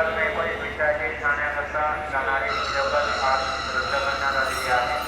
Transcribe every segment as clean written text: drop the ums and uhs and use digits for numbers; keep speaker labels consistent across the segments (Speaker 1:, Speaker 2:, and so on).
Speaker 1: में पोलीस विषयाचे ठाण्याकरता जाणारी जबरदस्त आज रद्द करण्यात आलेली आहे.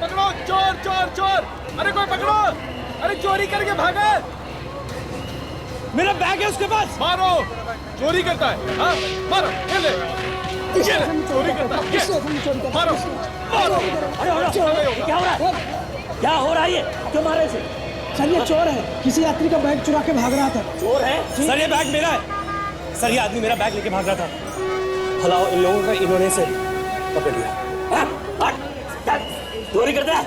Speaker 2: पकड़ो चोर चोर चोर! अरे कोई पकड़ो! अरे चोरी करके भागा! मेरा बैग है उसके पास! मारो! चोरी करता है! हाँ मारो! ये ले! चोरी करता है! मारो! मारो!
Speaker 3: क्या हो रहा है? क्या हो रहा है ये? क्यों मारे इसे?
Speaker 4: सर ये चोर है, किसी यात्री का बैग चुरा के भाग रहा था।
Speaker 3: चोर है?
Speaker 2: सर ये बैग मेरा है! सर ये आदमी मेरा बैग लेके भाग रहा था। भला इन लोगों का इन्होंने से पकड़ लिया।
Speaker 3: चोरी करता है?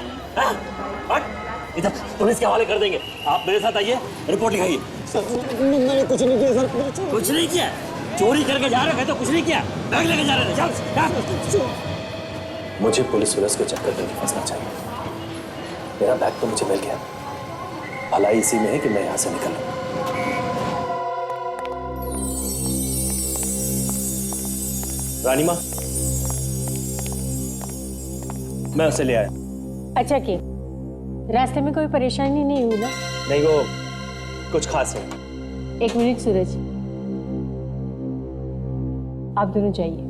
Speaker 3: इधर पुलिस के हवाले कर देंगे। आप मेरे साथ आइए, रिपोर्ट लिखाइए।
Speaker 4: सर मैंने कुछ नहीं किया सर।
Speaker 3: कुछ नहीं किया? चोरी करके जा रहे थे तो कुछ नहीं किया? बैग लेके जा रहे थे? चल।
Speaker 5: मुझे पुलिस के चक्कर में नहीं फंसना चाहिए। मेरा बैग तो मुझे मिल गया, भलाई इसी में है कि मैं यहाँ से निकल लूं।
Speaker 2: रानी माँ, मैं उसे ले आया।
Speaker 6: अच्छा कि रास्ते में कोई परेशानी नहीं हुई ना?
Speaker 2: नहीं, वो कुछ खास है।
Speaker 6: एक मिनट सूरज, आप दोनों जाइए।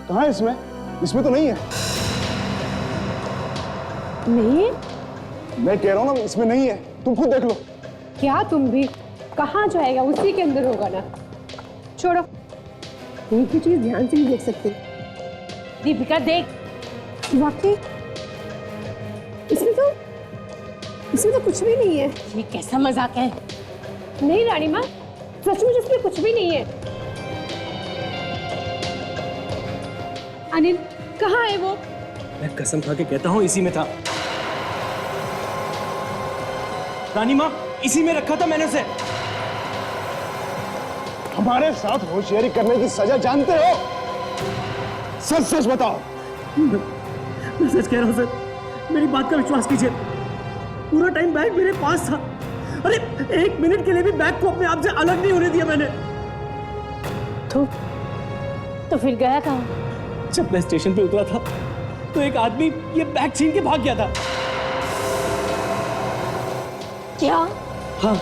Speaker 4: कहाँ है इसमें? इसमें तो नहीं है।
Speaker 6: नहीं?
Speaker 4: मैं कह रहा हूँ ना, इसमें नहीं है। तुम खुद देख लो।
Speaker 6: क्या तुम भी? कहाँ जाएगा? उसी के अंदर होगा ना। छोड़ो, एक ही चीज ध्यान से नहीं देख सकते। दीपिका देख, वाकई इसमें तो कुछ भी नहीं है। ये कैसा मजाक है? नहीं रानी माँ, सचमुच इसमें कुछ भी नहीं है। अनिल कहाँ है वो?
Speaker 2: मैं कसम खा के कहता हूँ इसी में था। रानी माँ, इसी में रखा था मैंने उसे।
Speaker 4: हमारे साथ होशियारी करने की सजा जानते हो? सच सच बताओ।
Speaker 3: मैं सच कह रहा हूँ सर, मेरी बात का विश्वास कीजिए। पूरा टाइम बैग मेरे पास था। अरे एक मिनट के लिए भी बैग को अपने आप से अलग नहीं होने दिया मैंने।
Speaker 6: तो फिर गया कहाँ?
Speaker 3: जब मैं स्टेशन पे उतरा था तो एक आदमी ये बैग छीन के भाग गया था।
Speaker 6: क्या?
Speaker 3: हाँ।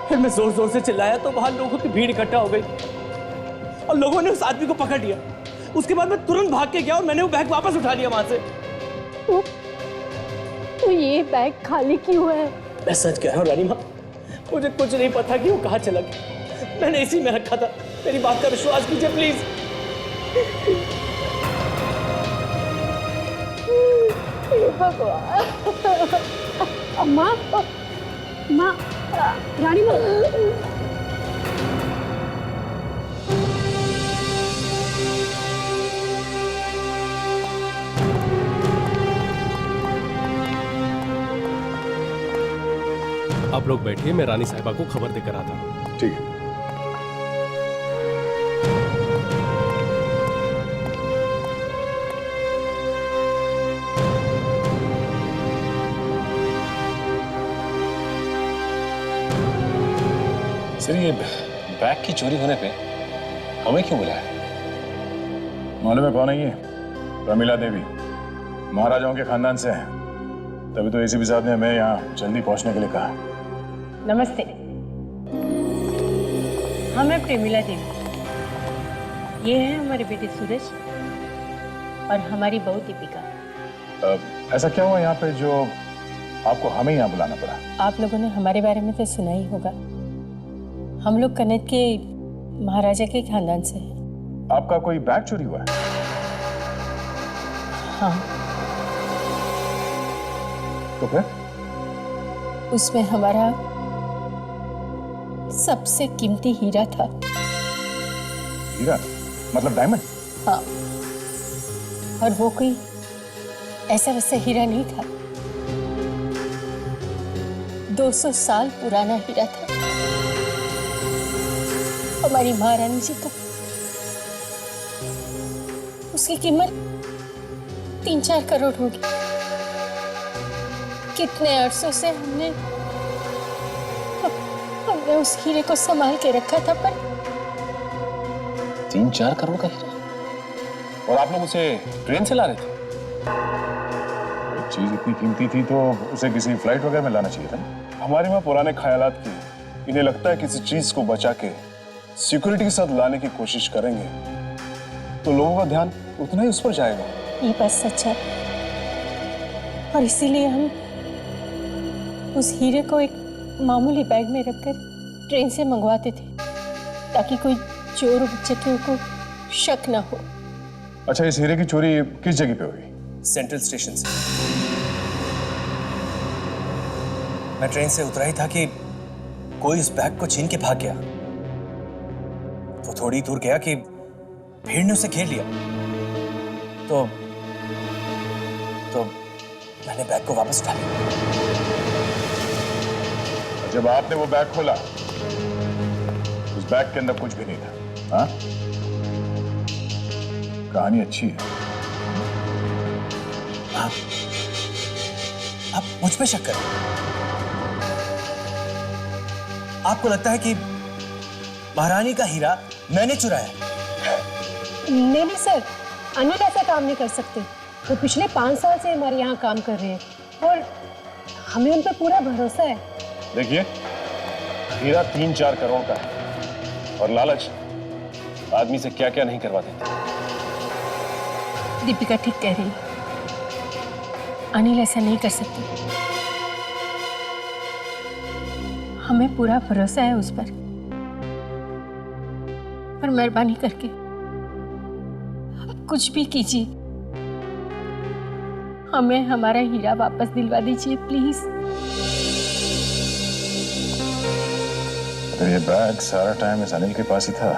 Speaker 3: फिर मैं जोर जोर से चिल्लाया तो वहां लोगों की भीड़ इकट्ठा हो गई और लोगों ने उस आदमी को पकड़ लिया। उसके बाद मैं तुरंत भाग के गया और मैंने वो बैग वापस उठा लिया वहां से।
Speaker 6: तो ये बैग खाली क्यों है?
Speaker 3: मैं सच कह रहा हूँ रानी माँ, मुझे कुछ नहीं पता कि वो कहाँ चला गया। मैंने इसी में रखा था। मेरी बात का विश्वास कीजिए प्लीज।
Speaker 6: भगवान। माँ, रानी माँ।
Speaker 2: आप लोग बैठिए, मैं रानी साहिबा को खबर देकर आता हूँ।
Speaker 4: ठीक है।
Speaker 5: सर ये बैग की चोरी होने पे हमें क्यों बुलाया?
Speaker 7: मालूम है कौन है ये? प्रमिला देवी, महाराजाओं के खानदान से है। तभी तो एसीपी साहब ने हमें यहाँ जल्दी पहुंचने के लिए कहा।
Speaker 6: नमस्ते, हम हैं प्रेमिला देवी। ये है हमारे बेटे सूरज।
Speaker 8: और हमारी बहू दीपिका।
Speaker 7: ऐसा क्या हुआ यहाँ पे जो आपको हमें यहाँ बुलाना पड़ा?
Speaker 8: आप लोगों ने हमारे बारे में तो सुना ही होगा। हम लोग कनेक्ट के महाराजा के खानदान से हैं।
Speaker 7: आपका कोई बैग चोरी हुआ है?
Speaker 8: हाँ,
Speaker 7: तो फिर?
Speaker 8: उसमें हमारा सबसे कीमती हीरा था।
Speaker 7: हीरा? मतलब डायमंड?
Speaker 8: हाँ, और वो कोई ऐसा वैसा हीरा नहीं था। 200 साल पुराना हीरा था। हमारी महारानी जी का। उसकी कीमत 3-4 करोड़ होगी। कितने अरसों से हमने उस हीरे को संभाल के रखा था, पर
Speaker 5: 3-4 करोड़ का हीरा? और आप लोग उसे ट्रेन से ला रहे थे?
Speaker 7: चीज इतनी कीमती थी तो उसे किसी फ्लाइट वगैरह में लाना चाहिए था।
Speaker 4: हमारे वहां पुराने ख्यालात की इन्हें लगता है किसी चीज को बचा के सिक्योरिटी के साथ लाने की कोशिश करेंगे तो लोगों का ध्यान उतना ही उस पर जाएगा।
Speaker 8: ये बात सच है, और इसीलिए हम उस हीरे को एक मामूली बैग में रखकर ट्रेन से मंगवाते थे, ताकि कोई चोर उचक्कियों को शक ना हो।
Speaker 7: अच्छा, इस हीरे की चोरी किस जगह पे हुई?
Speaker 5: सेंट्रल स्टेशन से। मैं ट्रेन से उतरा ही था कि कोई उस बैग को छीन के भाग गया। वो थोड़ी दूर गया कि भीड़ ने उसे घेर लिया। तो मैंने बैग को वापस उठा लिया।
Speaker 7: जब आपने वो बैग खोला, उस बैग के अंदर कुछ भी नहीं था। हाँ? कहानी अच्छी है।
Speaker 5: आप मुझ पे शक करें? आपको लगता है कि महारानी का हीरा मैंने चुराया?
Speaker 6: नहीं सर, अनिल ऐसा काम नहीं कर सकते। वो पिछले 5 साल से हमारे यहाँ काम कर रहे हैं और हमें उन पर पूरा भरोसा है।
Speaker 7: देखिए, हीरा 3-4 करोड़ का है और लालच आदमी से क्या क्या नहीं करवा देता।
Speaker 8: दीपिका ठीक कह रही है। अनिल ऐसा नहीं कर सकते। हमें पूरा भरोसा है उस पर मेहरबानी करके आप कुछ भी कीजिए, हमें हमारा हीरा वापस दिलवा दीजिए प्लीज।
Speaker 7: अगर ये बैग सारा टाइम इस अनिल के पास ही था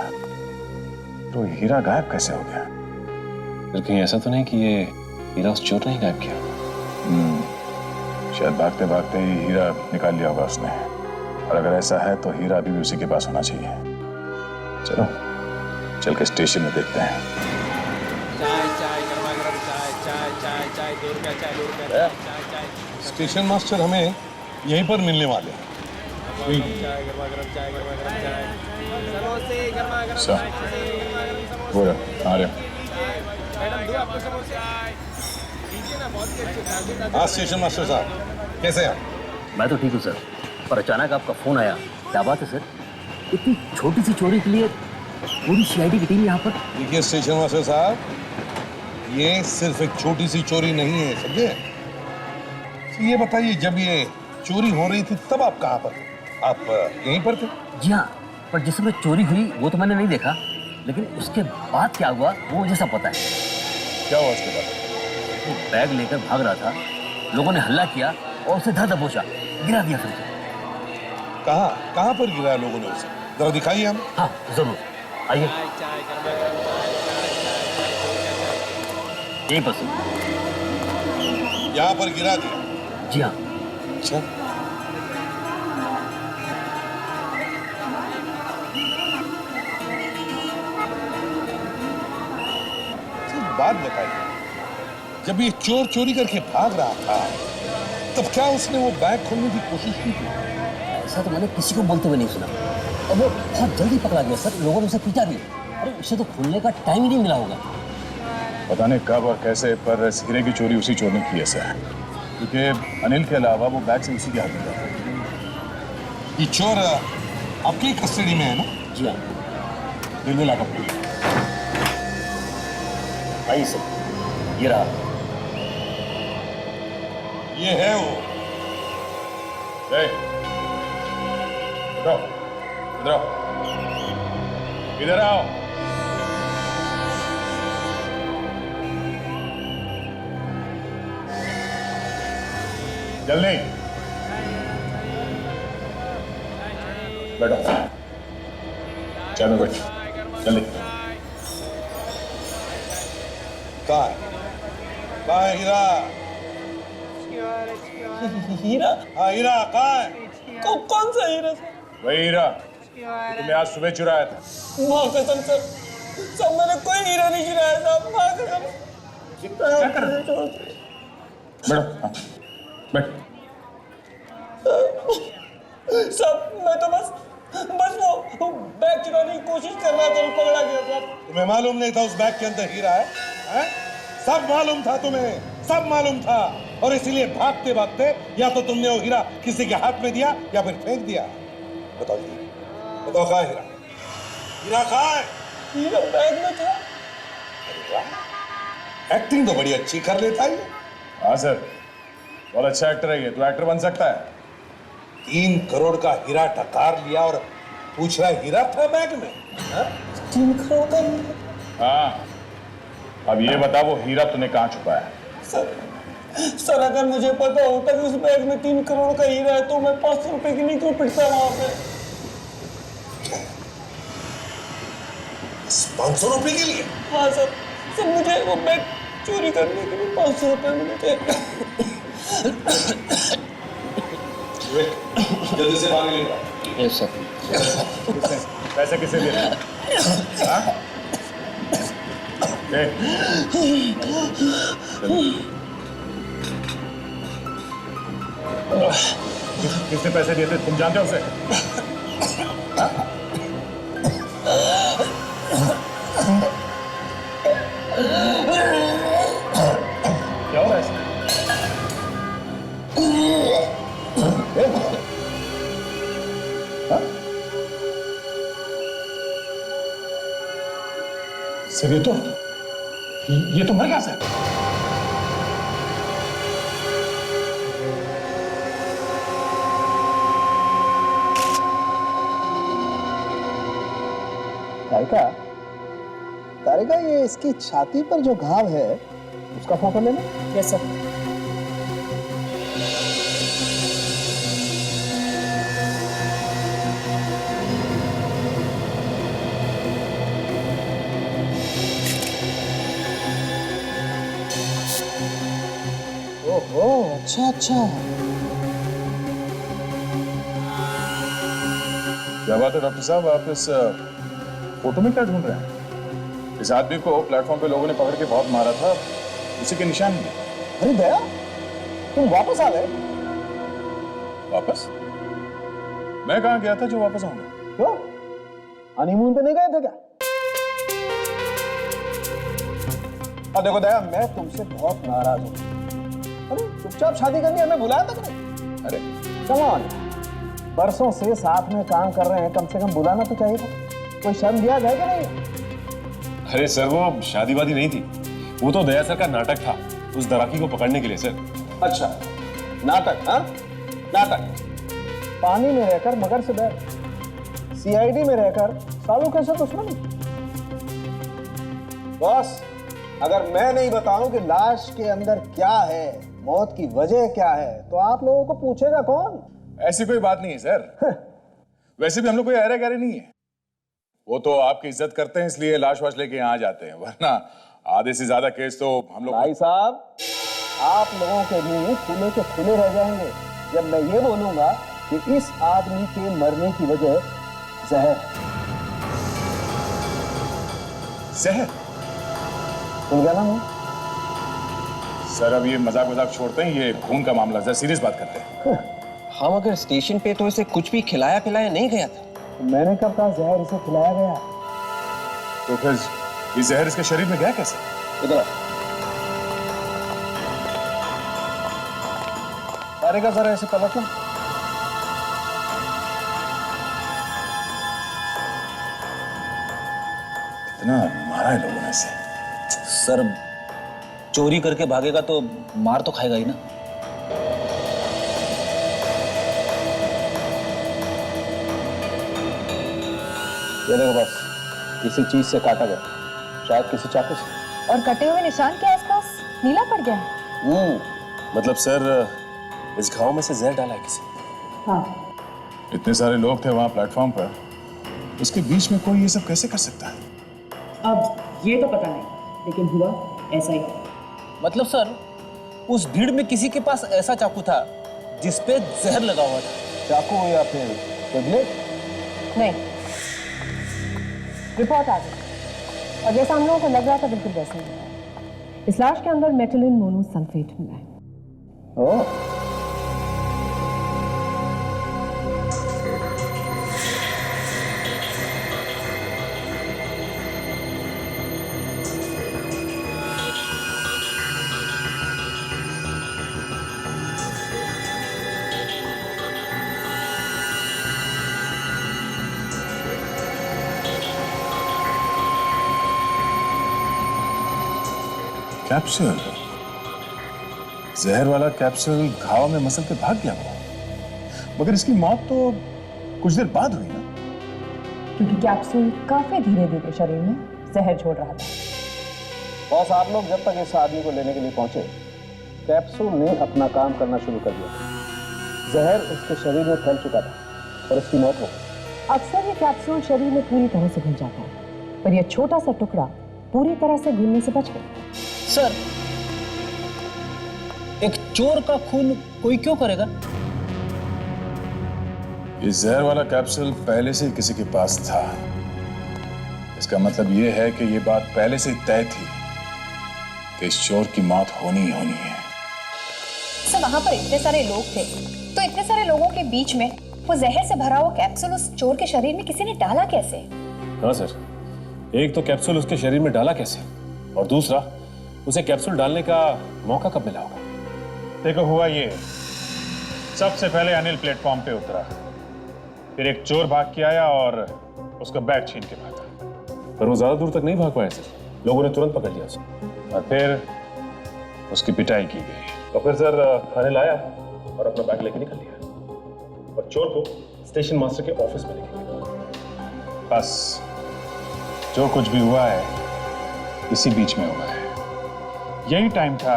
Speaker 7: तो हीरा गायब कैसे हो गया?
Speaker 5: फिर कहीं ऐसा तो नहीं कि ये हीरा उस चोर ने ही गायब किया?
Speaker 7: शायद भागते भागते ही हीरा निकाल लिया होगा उसने। और अगर ऐसा है तो हीरा अभी भी उसी के पास होना चाहिए। चलो चल के स्टेशन में देखते हैं।
Speaker 2: चाय गरमा गरम चाय 2 रुपया चाय चाय।
Speaker 4: स्टेशन मास्टर हमें यहीं पर मिलने वाले हैं।
Speaker 2: चाय गरमा गरम चाय समोसे गरमा गरम
Speaker 7: सर,
Speaker 2: चाय
Speaker 7: वो रहा, आ रहे हैं।
Speaker 2: मैडम दो आपको समोसे दीजिए ना, बहुत ही अच्छे।
Speaker 4: हाँ स्टेशन मास्टर साहब, कैसे हैं आप?
Speaker 9: मैं तो ठीक हूँ सर, पर अचानक आपका फोन आया। क्या बात है सर? इतनी छोटी सी चोरी के लिए पूरी सीआईडी की टीम यहाँ पर?
Speaker 4: देखिए स्टेशन मास्टर साहब, ये सिर्फ एक छोटी सी चोरी नहीं है, समझे? तो ये बताइए, जब ये चोरी हो रही थी तब आप कहाँ पर थे? आप यहीं पर थे?
Speaker 9: जी हाँ, पर जिस समय चोरी हुई वो तो मैंने नहीं देखा, लेकिन उसके बाद क्या हुआ वो मुझे सब पता है।
Speaker 7: क्या हुआ उसके बाद?
Speaker 9: वो बैग लेकर भाग रहा था, लोगों ने हल्ला किया और उसे धर दबोचा, गिरा दिया फिर।
Speaker 4: कहाँ पर गिराया लोगों ने उसे? जरा दिखाइए हम।
Speaker 9: हाँ जरूर, आइए।
Speaker 2: चाय गरमा गरम
Speaker 9: यहीं पर सर।
Speaker 4: यहाँ पर गिरा दिया?
Speaker 9: जी हाँ।
Speaker 4: अच्छा, बात बताइए, जब ये चोर चोरी करके भाग रहा था तब क्या उसने वो बैग खोलने की कोशिश की थी?
Speaker 9: ऐसा तो मैंने किसी को बोलते हुए नहीं सुना, और वो बहुत जल्दी पकड़ा गया सर। लोगों ने उसे पीटा भी। अरे उसे तो खोलने का टाइम ही नहीं मिला होगा।
Speaker 7: पता नहीं कब और कैसे, पर इस हीरे की चोरी उसी चोर ने की है सर, क्योंकि अनिल के अलावा वो बैग से उसी के हाथ में था।
Speaker 4: ये चोर आपकी कस्टडी में है ना?
Speaker 9: जी हाँ, रेलवे लॉकअप में। आइए सर। ये रहा।
Speaker 4: ये है वो।
Speaker 7: ए, उठो, इधर आओ, इधर आओ। जल्दी बैठो, चाय में बैठो, जल्दी।
Speaker 4: कहाँ है हीरा?
Speaker 3: हीरा?
Speaker 4: हाँ हीरा कहाँ है?
Speaker 3: कौन सा हीरा सर?
Speaker 7: वही हीरा तुमने आज सुबह चुराया था।
Speaker 3: माँ कसम सर, मैंने कोई हीरा नहीं चुराया साहब, माँ कसम।
Speaker 7: क्या कर रहे हो? बैठो, हाँ, बैठ।
Speaker 3: सब मैं तो बस वो बैग चुराने की कोशिश कर रहा था, पकड़ा गया साहब।
Speaker 4: तुम्हें मालूम नहीं था उस बैग के अंदर हीरा है? हैं? सब मालूम था तुम्हें, सब मालूम था, और इसीलिए भागते भागते या तो तुमने वो हीरा किसी के हाथ में दिया या फिर फेंक दिया। बताओ जी, बताओ कहाँ है हीरा? हीरा कहाँ है?
Speaker 3: हीरा बैग में था।
Speaker 4: एक्टिंग तो बड़ी अच्छी कर लेता है ये।
Speaker 7: हाँ सर, बहुत अच्छा एक्टर है ये, तो एक्टर बन सकता है।
Speaker 4: 3 करोड़ का हीरा टकार लिया और पूछ रहा है हीरा था बैग में? हाँ?
Speaker 3: 3 करोड़ का हीरा?
Speaker 7: हाँ, अब ये बता वो हीरा तूने कहाँ छुपाया है?
Speaker 3: सर अगर मुझे पता होता कि उस बैग में 3 करोड़ का हीरा है तो मैं 500 रुपए के लिए क्यों पिटता वहां पे?
Speaker 4: 500 रुपए के लिए?
Speaker 3: हाँ सर, मुझे वो बैग चोरी करने के लिए 500 रुपए मिले थे।
Speaker 4: जल्दी से पानी लेकर आओ।
Speaker 9: Yes sir.
Speaker 7: पैसे किसे दे रहे हैं? हाँ? दे। किसने पैसे दिए थे, तुम जानते हो उसे? हाँ? क्या हो रहा है इसमें? सर ये तो मर गया सर।
Speaker 10: तारिका, ये इसकी छाती पर जो घाव है उसका फोटो लेना।
Speaker 3: Yes sir.
Speaker 10: ओहो, अच्छा।
Speaker 7: क्या बात है डॉक्टर साहब, आप इस फोटो में क्या ढूंढ रहे हैं? इस आदमी को प्लेटफॉर्म पे लोगों ने पकड़ के बहुत मारा था, उसी के निशान भी।
Speaker 10: अरे दया, तुम वापस आ गए?
Speaker 7: वापस? मैं कहाँ गया था जो वापस आऊंगा?
Speaker 10: क्यों, हनीमून पे नहीं गए थे क्या? अब देखो दया, मैं तुमसे बहुत नाराज हूं। अरे चुपचाप शादी करनी, हमें बुलाया तक नहीं।
Speaker 7: अरे
Speaker 10: कम ऑन, बरसों से साथ में काम कर रहे हैं, कम से कम बुलाना तो चाहिए था। कोई शर्म दिया गया कि नहीं?
Speaker 11: अरे सर, वो शादी वादी नहीं थी, वो तो दया सर का नाटक था उस दराकी को पकड़ने के लिए सर।
Speaker 10: अच्छा, नाटक? हाँ, नाटक। पानी में रहकर मगर से बैर, सीआईडी में रहकर सालों कैसे दुश्मन। बॉस, अगर मैं नहीं बताऊं कि लाश के अंदर क्या है, मौत की वजह क्या है, तो आप लोगों को पूछेगा कौन?
Speaker 7: ऐसी कोई बात नहीं है सर। वैसे भी हम लोग कोई अरे गहरे नहीं है, वो तो आपकी इज्जत करते हैं इसलिए लाश वाश लेके यहाँ आ जाते हैं, वरना आधे से ज्यादा केस तो हम लोग।
Speaker 10: भाई साहब, आप लोगों के मुंह खुले के खुले रह जाएंगे जब मैं ये बोलूंगा कि इस आदमी के मरने की वजह जहर।
Speaker 7: जहर?
Speaker 10: तुम क्या नाम है?
Speaker 7: सर अब ये मजाक वजाक छोड़ते हैं, ये खून का मामला, जरा सीरियस बात करते हैं।
Speaker 9: हम अगर स्टेशन पे तो इसे कुछ भी खिलाया पिलाया नहीं गया था।
Speaker 10: मैंने कब कहा जहर इसे खिलाया गया?
Speaker 7: तो फिर ये जहर इसके शरीर में गया कैसे?
Speaker 10: इधर तारिका, जरा ऐसे पलटना।
Speaker 7: इतना मारा है लोगों ने इसे।
Speaker 9: सर चोरी करके भागेगा तो मार तो खाएगा ही ना।
Speaker 10: ये देखो बस, किसी चीज से काटा गया, शायद किसी चाकू से।
Speaker 8: और कटे हुए निशान के आसपास नीला पड़ गया है।
Speaker 11: मतलब सर इस घाव में से जहर डाला है किसी ने।
Speaker 8: हाँ।
Speaker 7: इतने सारे लोग थे वहां प्लेटफॉर्म पर, उसके बीच में कोई ये सब कैसे कर सकता है?
Speaker 3: अब ये तो पता नहीं, लेकिन हुआ ऐसा ही।
Speaker 9: मतलब सर उस भीड़ में किसी के पास ऐसा चाकू था जिसपे जहर लगा हुआ था।
Speaker 10: चाकू या फिर टैबलेट?
Speaker 6: नहीं, रिपोर्ट आ गई और जैसा हम लोगों को लग रहा था बिल्कुल वैसा ही है। इस लाश के अंदर मेटिलिन मोनोसल्फेट मिला है।
Speaker 10: ओह,
Speaker 7: कैप्सूल, जहर वाला कैप्सूल घाव में मसल के भाग गया वो। मगर इसकी मौत तो कुछ देर बाद हुई ना?
Speaker 6: क्योंकि कैप्सूल काफी धीरे धीरे शरीर में जहर छोड़ रहा था।
Speaker 10: बॉस आप लोग जब तक इस आदमी को लेने के लिए पहुंचे, कैप्सूल ने अपना काम करना शुरू कर दिया। जहर उसके शरीर में फैल चुका था और उसकी मौत हो गई।
Speaker 6: अक्सर ये कैप्सूल शरीर में पूरी तरह से घुल जाता है, पर यह छोटा सा टुकड़ा पूरी तरह से घुलने से बच गया।
Speaker 9: सर एक चोर का खून कोई क्यों करेगा?
Speaker 7: ये जहर वाला कैप्सूल पहले से ही किसी के पास था। इसका मतलब ये है कि ये बात पहले से ही तय थी कि इस चोर की मौत होनी ही होनी है।
Speaker 8: सर वहां पर इतने सारे लोग थे, तो इतने सारे लोगों के बीच में वो जहर से भरा हुआ कैप्सूल उस चोर के शरीर में किसी ने डाला कैसे?
Speaker 11: हाँ सर, एक तो कैप्सूल उसके शरीर में डाला कैसे, और दूसरा उसे कैप्सूल डालने का मौका कब मिला होगा?
Speaker 12: देखो हुआ ये, सबसे पहले अनिल प्लेटफॉर्म पे उतरा, फिर एक चोर भाग के आया और उसका बैग छीन के भागा।
Speaker 11: पर वो ज्यादा दूर तक नहीं भाग पाया सर, लोगों ने तुरंत पकड़ लिया उसे
Speaker 12: और फिर उसकी पिटाई की गई।
Speaker 11: तो फिर सर अनिल आया और अपना बैग लेके निकल लिया और चोर को स्टेशन मास्टर के ऑफिस में लेके गया।
Speaker 12: बस जो कुछ भी हुआ है इसी बीच में हुआ है। यही टाइम था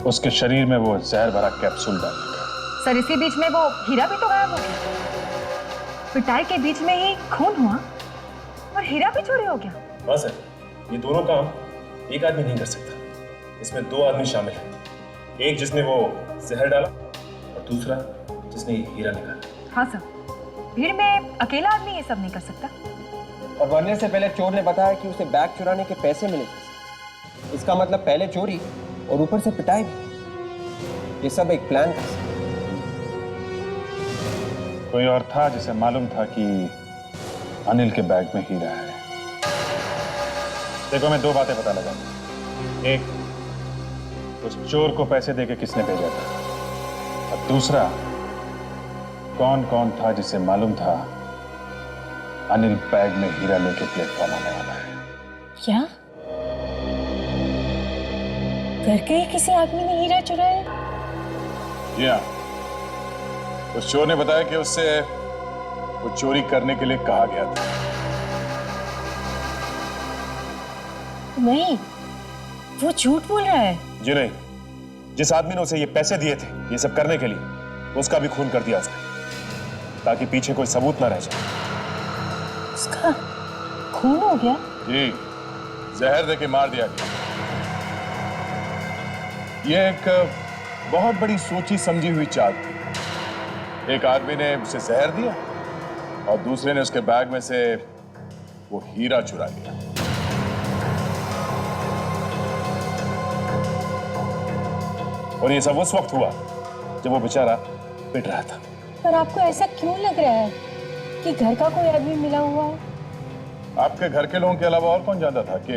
Speaker 12: उसके शरीर में वो जहर भरा कैप्सूल डालने का।
Speaker 8: सर इसी बीच में वो हीरा भी तो गायब हो गया। पिटाई के बीच में ही खून हुआ और हीरा भी चोरी हो गया।
Speaker 11: हाँ सर, ये दोनों काम एक आदमी नहीं कर सकता, इसमें दो आदमी शामिल हैं। एक जिसने वो जहर डाला और दूसरा जिसने हीरा निकाला।
Speaker 8: हाँ सर, भीड़ में अकेला आदमी ये सब नहीं कर सकता।
Speaker 10: और मरने से पहले चोर ने बताया कि उसे बैग चुराने के पैसे मिले थे। इसका मतलब पहले चोरी और ऊपर से पिटाई भी। ये सब एक प्लान था।
Speaker 12: कोई और था जिसे मालूम था कि अनिल के बैग में हीरा है। देखो मैं दो बातें पता लगा। एक, उस चोर को पैसे देके किसने भेजा था, और दूसरा कौन कौन था जिसे मालूम था अनिल बैग में हीरा लेके प्लेटफॉर्म आने वाला है।
Speaker 8: क्या करके ही किसी आदमी ने हीरा चुराया?
Speaker 7: जी हाँ, उस चोर ने बताया कि उससे वो चोरी करने के लिए कहा गया था।
Speaker 8: नहीं, वो झूठ बोल रहा है।
Speaker 11: जी नहीं, जिस आदमी ने उसे ये पैसे दिए थे ये सब करने के लिए, उसका भी खून कर दिया उसने, ताकि पीछे कोई सबूत ना रह जाए।
Speaker 8: उसका खून हो गया?
Speaker 7: जी, जहर देके मार दिया गया। यह एक बहुत बड़ी सोची समझी हुई चाल थी। एक आदमी ने उसे जहर दिया और दूसरे ने उसके बैग में से वो हीरा चुरा लिया।
Speaker 11: और ये सब उस वक्त हुआ जब वो बेचारा पिट रहा था।
Speaker 8: पर आपको ऐसा क्यों लग रहा है कि घर का कोई आदमी मिला हुआ है?
Speaker 7: आपके घर के लोगों के अलावा और कौन जानता था कि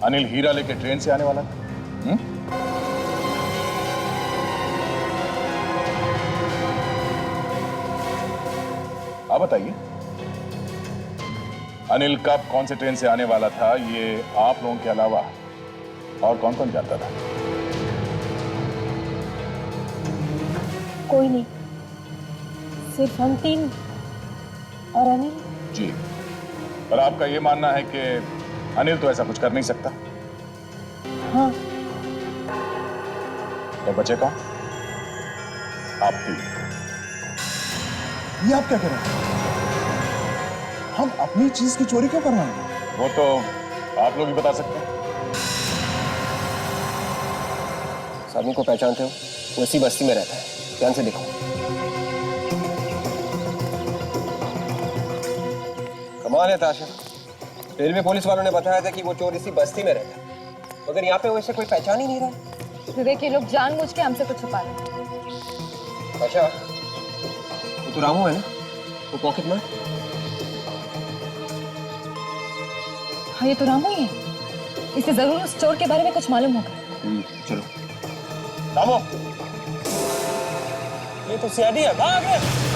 Speaker 7: अनिल हीरा लेके ट्रेन से आने वाला था? आप बताइए, अनिल कब कौन से ट्रेन से आने वाला था, ये आप लोगों के अलावा और कौन कौन जानता था?
Speaker 8: कोई नहीं, सिर्फ हम तीन और अनिल।
Speaker 7: जी, पर आपका ये मानना है कि अनिल तो ऐसा कुछ कर नहीं सकता?
Speaker 8: हाँ।
Speaker 7: तो बचे कौन? आप तीन।
Speaker 13: ये आप क्या कर रहे हैं? हम अपनी चीज की चोरी क्यों करवाएंगे?
Speaker 7: वो तो आप लोग ही बता सकते हैं।
Speaker 9: इस आदमी को पहचानते हो? वो इसी बस्ती में रहता है, ध्यान से देखो। कमाल है ताशा, रेलवे पुलिस वालों ने बताया था कि वो चोर इसी बस्ती में रहता है, मगर यहाँ पे वैसे कोई पहचान ही नहीं रहा।
Speaker 14: विवेक, ये लोग जानबूझ के हमसे कुछ छुपा रहे हैं।
Speaker 9: अच्छा, वो तो रामू है ना, वो पॉकेट मार।
Speaker 14: हाँ, ये तो रामू ही है। इसे जरूर उस चोर के बारे में कुछ मालूम होगा।
Speaker 9: चलो।
Speaker 5: रामू, ये तो सीआईडी है, भाग रे।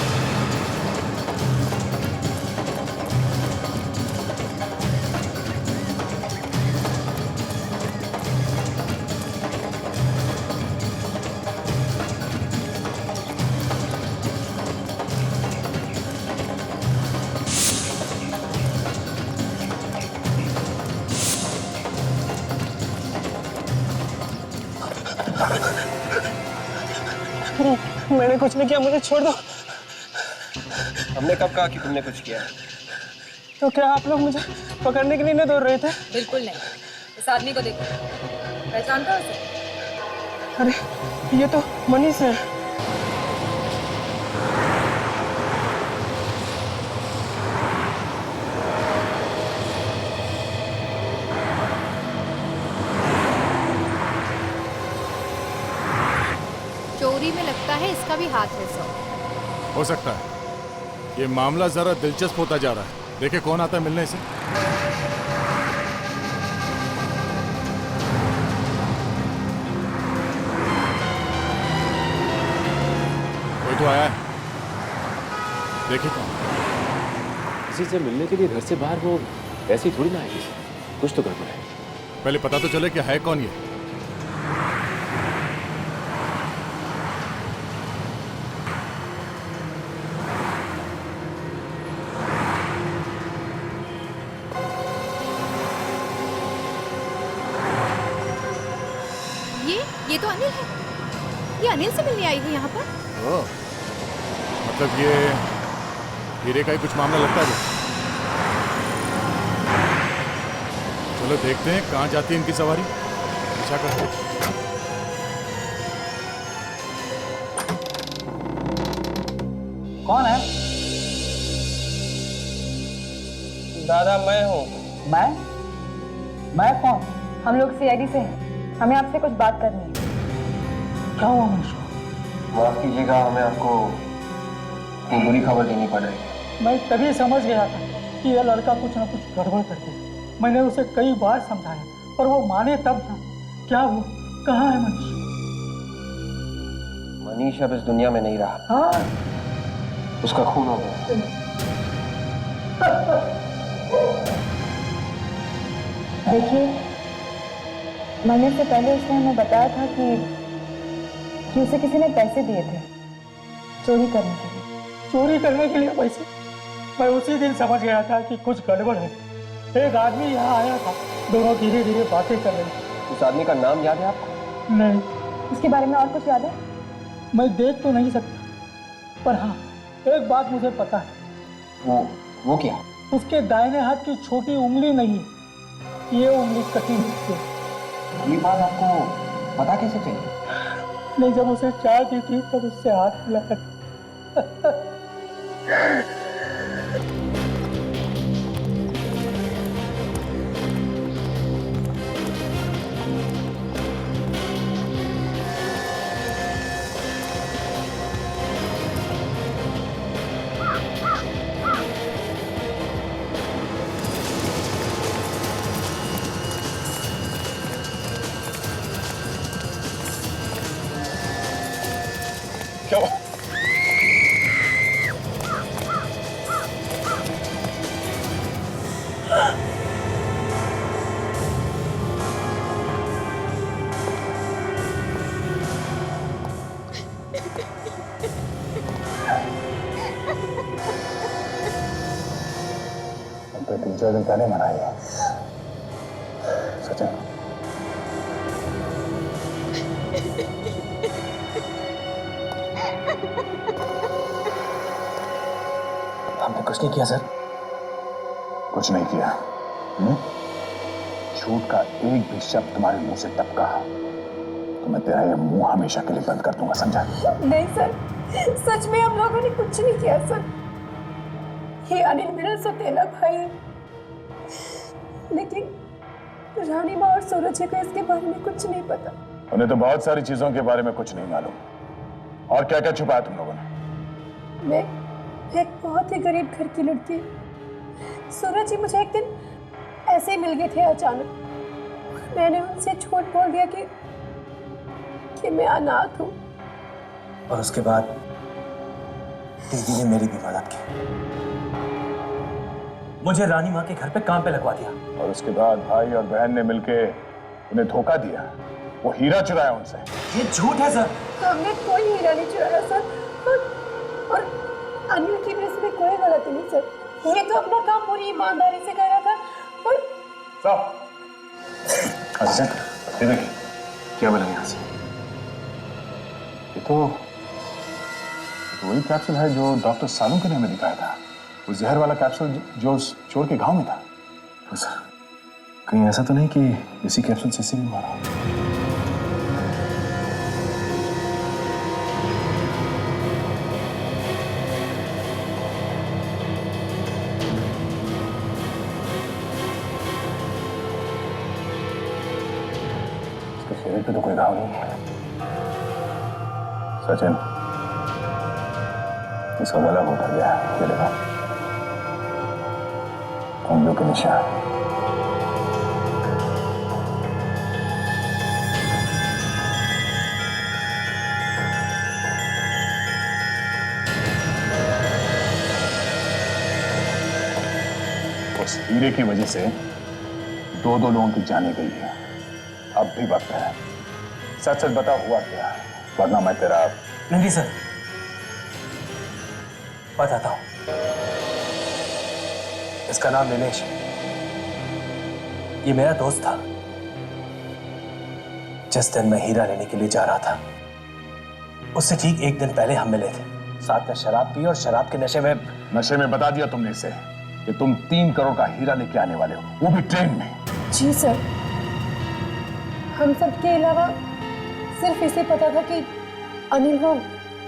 Speaker 5: मैंने कुछ नहीं किया, मुझे छोड़ दो।
Speaker 9: हमने कब कहा कि तुमने कुछ किया है?
Speaker 5: तो क्या आप लोग मुझे पकड़ने के लिए नहीं दौड़ रहे थे?
Speaker 14: बिल्कुल नहीं। इस आदमी को देखो, पहचानता हो उसे?
Speaker 5: अरे, ये तो मनीष है।
Speaker 15: चोरी में लगता है इसका भी हाथ है सर।
Speaker 2: हो सकता है। ये मामला जरा दिलचस्प होता जा रहा है। देखे कौन आता है मिलने से। कोई तो आया है, देखे कौन।
Speaker 11: किसी से मिलने के लिए घर से बाहर वो ऐसे ही थोड़ी ना आएगी, कुछ तो गड़बड़ है।
Speaker 2: पहले पता तो चले कि है कौन ये।
Speaker 15: ये तो अनिल है। ये अनिल से मिलने आई है यहाँ पर।
Speaker 2: ओह, मतलब ये हीरे का ही कुछ मामला लगता है। चलो देखते हैं कहाँ जाती है इनकी सवारी। पीछा करते हैं।
Speaker 3: कौन है?
Speaker 5: दादा, मैं हूँ।
Speaker 3: मैं कौन?
Speaker 14: हम लोग सीआईडी से हैं। हमें आपसे कुछ बात करनी है।
Speaker 3: क्या हुआ मनीष?
Speaker 9: माफ कीजिएगा, हमें आपको एक बुरी खबर देनी पड़ रही है।
Speaker 3: मैं तभी समझ गया था कि यह लड़का कुछ न कुछ गड़बड़ करते है। मैंने उसे कई बार समझाया, पर वो माने तब था। क्या वो कहाँ है मनीष?
Speaker 9: मनीष अब इस दुनिया में नहीं रहा।
Speaker 3: हाँ,
Speaker 9: उसका खून हो गया।
Speaker 14: देखिए, मरने से पहले उसने हमें बताया था कि उसे किसी ने पैसे दिए थे चोरी करने के लिए।
Speaker 3: चोरी करने के लिए पैसे? मैं उसी दिन समझ गया था कि कुछ गड़बड़ है। एक आदमी यहाँ आया था, दोनों धीरे धीरे बातें कर रहे थे।
Speaker 9: उस आदमी का नाम याद है आपको?
Speaker 3: नहीं।
Speaker 14: उसके बारे में और कुछ याद है?
Speaker 3: मैं देख तो नहीं सकता, पर हाँ, एक बात मुझे पता है।
Speaker 9: वो क्या?
Speaker 3: उसके दाहिने हाथ की छोटी उंगली नहीं है, ये उंगली कटी हुई है।
Speaker 9: ये बात आपको पता कैसे चली?
Speaker 3: नहीं, जब उसे चाय दी थी तब उससे हाथ मिलाया था।
Speaker 7: क्या हुआ? 2 दिन पहले मनाई है। सचिन,
Speaker 5: हमने कुछ नहीं किया सर।
Speaker 7: कुछ नहीं किया? झूठ का एक भी शब्द तुम्हारे मुंह से टपका तो मैं तेरा ये मुंह हमेशा के लिए बंद कर दूंगा, समझा?
Speaker 8: नहीं सर, सच में हम लोगों ने कुछ नहीं किया सर। ये अनिल मेरा सौतेला भाई है, लेकिन रानी माँ और सूरज जी को इसके बारे में कुछ नहीं पता।
Speaker 7: उन्हें तो बहुत सारी चीजों के बारे में कुछ नहीं मालूम। और क्या क्या छुपाया तुम लोगों ने?
Speaker 8: मैं एक बहुत ही गरीब घर की लड़की। सूरज जी मुझे एक दिन ऐसे ही मिल गए थे अचानक। मैंने उनसे झूठ बोल दिया कि मैं अनाथ हूँ।
Speaker 5: और उसके बाद दीदी ने मेरी भी मदद की, मुझे रानी माँ के घर पे काम पे लगवा दिया।
Speaker 7: और उसके बाद भाई और बहन ने मिलके उन्हें धोखा दिया, वो हीरा चुराया उनसे।
Speaker 5: ये झूठ है सर।
Speaker 8: हमने कोई हीरा नहीं चुराया सर, और अनिल की भी इसमें कोई गलती नहीं सर। ये तो अपना काम पूरी ईमानदारी से कर रहा था। और
Speaker 7: अच्छा ये देखिए क्या बना यहाँ से। ये तो वही कैप्सूल है जो डॉक्टर सालुंके ने हमें दिखाया था, वो जहर वाला कैप्सूल जो उस चोर के घाव में था। तो सर कहीं ऐसा तो नहीं कि इसी कैप्सूल से इसे भी मारा? शरीर पे तो कोई घाव नहीं है। सचिन, इसका गला घोटा गया है, ये देखो उंगलियों के निशान। उस हीरे की वजह से 2 लोगों की जाने गई है। अब भी वक्त है, सच सच बता हुआ क्या, वरना मैं तेरा।
Speaker 5: नहीं सर, बताता हूं। इसका नाम नीलेश है। ये मेरा दोस्त था। जिस दिन मैं हीरा लेने के लिए जा रहा था, उससे ठीक 1 दिन पहले हम मिले थे। साथ में शराब पी और शराब के नशे में
Speaker 7: बता दिया तुमने इसे कि तुम 3 करोड़ का हीरा लेके आने वाले हो, वो भी ट्रेन में।
Speaker 8: जी सर, हम सब के अलावा सिर्फ इसे पता था कि अनिल वो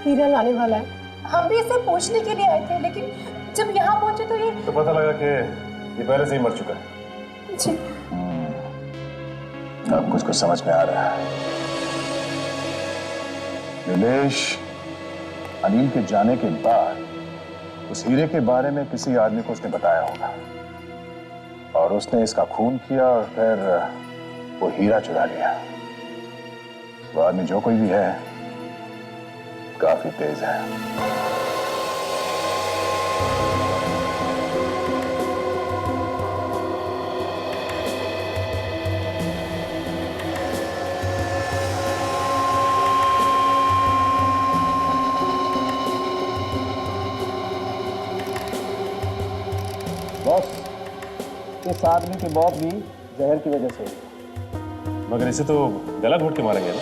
Speaker 8: हीरा लाने वाला है। हम भी इसे पूछने के लिए आए थे, लेकिन जब यहाँ पहुंचे तो ये
Speaker 11: तो पता लगा कि ये पहले से ही मर चुका है।
Speaker 8: जी।
Speaker 7: अब कुछ समझ में आ रहा है। नीलेश अनिल के जाने के बाद उस हीरे के बारे में किसी आदमी को उसने बताया होगा, और उसने इसका खून किया और फिर वो हीरा चुरा लिया। वो आदमी जो कोई भी है काफी तेज है।
Speaker 10: बॉस, इस आदमी की मौत भी जहर की वजह से हुई।
Speaker 11: मगर इसे तो गला घोट के मारा गया ना?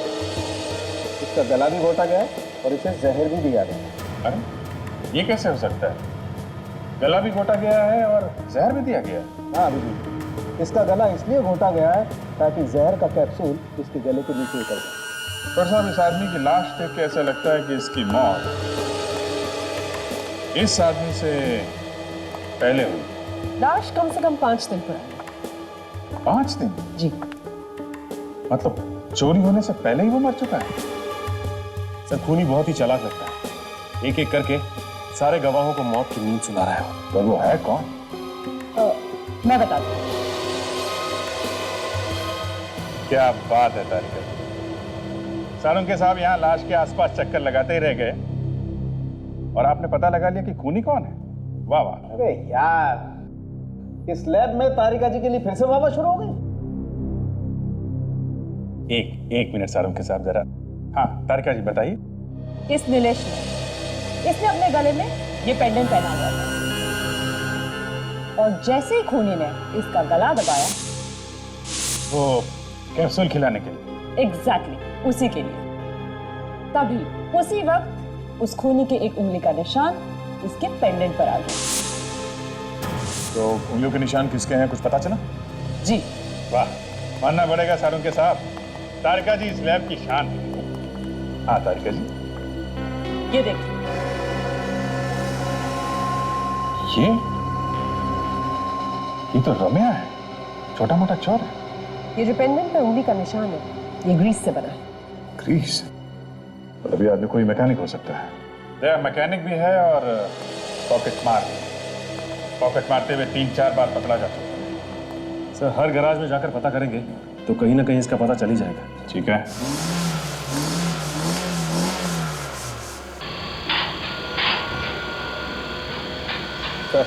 Speaker 10: इसका गला भी घोटा गया और इसे जहर भी दिया गया।
Speaker 7: अरे ये कैसे हो सकता है? गला भी घोटा गया है और जहर भी दिया गया है?
Speaker 10: हाँ अभिजीत, इसका गला इसलिए घोटा गया है ताकि जहर का कैप्सूल इसके गले के नीचे उतर जाए।
Speaker 7: पर साहब, इस आदमी की लाश देख के ऐसा लगता है कि इसकी मौत इस आदमी से पहले हुई।
Speaker 8: लाश कम से कम 5 दिन पुरानी।
Speaker 7: 5 दिन?
Speaker 8: जी।
Speaker 7: मतलब चोरी होने से पहले ही वो मर चुका है?
Speaker 11: सर खूनी बहुत ही चालाक लगता है, एक एक करके सारे गवाहों को मौत की नींद सुना रहा है।
Speaker 7: तो वो है कौन?
Speaker 8: मैं बताती हूँ।
Speaker 7: क्या बात है तारिका। सालुंके साहब यहाँ लाश के आसपास चक्कर लगाते ही रह गए और आपने पता लगा लिया कि खूनी कौन है। वाह वाह।
Speaker 10: अरे यार, इस लैब में तारिका जी के लिए फिर से वाह शुरू हो गई।
Speaker 7: एक मिनट सालुंके साहब जरा। हाँ तारिका जी बताइए।
Speaker 8: इस नीलेश ने इसने अपने गले में ये पेंडेंट पहना हुआ था।
Speaker 14: और जैसे ही खूनी ने इसका गला दबाया,
Speaker 12: वो कैप्सूल खिलाने के लिए।
Speaker 14: एग्जैक्टली उसी के लिए। तभी उसी वक्त उस खूनी के एक उंगली का निशान उसके पेंडेंट पर आ गया।
Speaker 12: तो उंगलियों के निशान किसके हैं, कुछ पता चला?
Speaker 14: जी।
Speaker 12: वाह, मानना पड़ेगा सारुंके साहब, तारिका जी इस लैब की शान है। हाँ तारिका जी,
Speaker 14: ये देखिए।
Speaker 12: ये तो रम्या है, छोटा मोटा चोर है।
Speaker 14: ये जो पेंडेंट पे उंगली का निशान है, ये ग्रीस से बना है।
Speaker 12: ग्रीस? मतलब ये आदमी कोई मैकेनिक हो सकता है। मैकेनिक भी है और पॉकेट मारते हुए 3-4 बार पकड़ा जा चुका है। सर, हर गैराज में जाकर पता करेंगे तो कहीं ना कहीं इसका पता चल ही जाएगा। ठीक है।
Speaker 10: सर,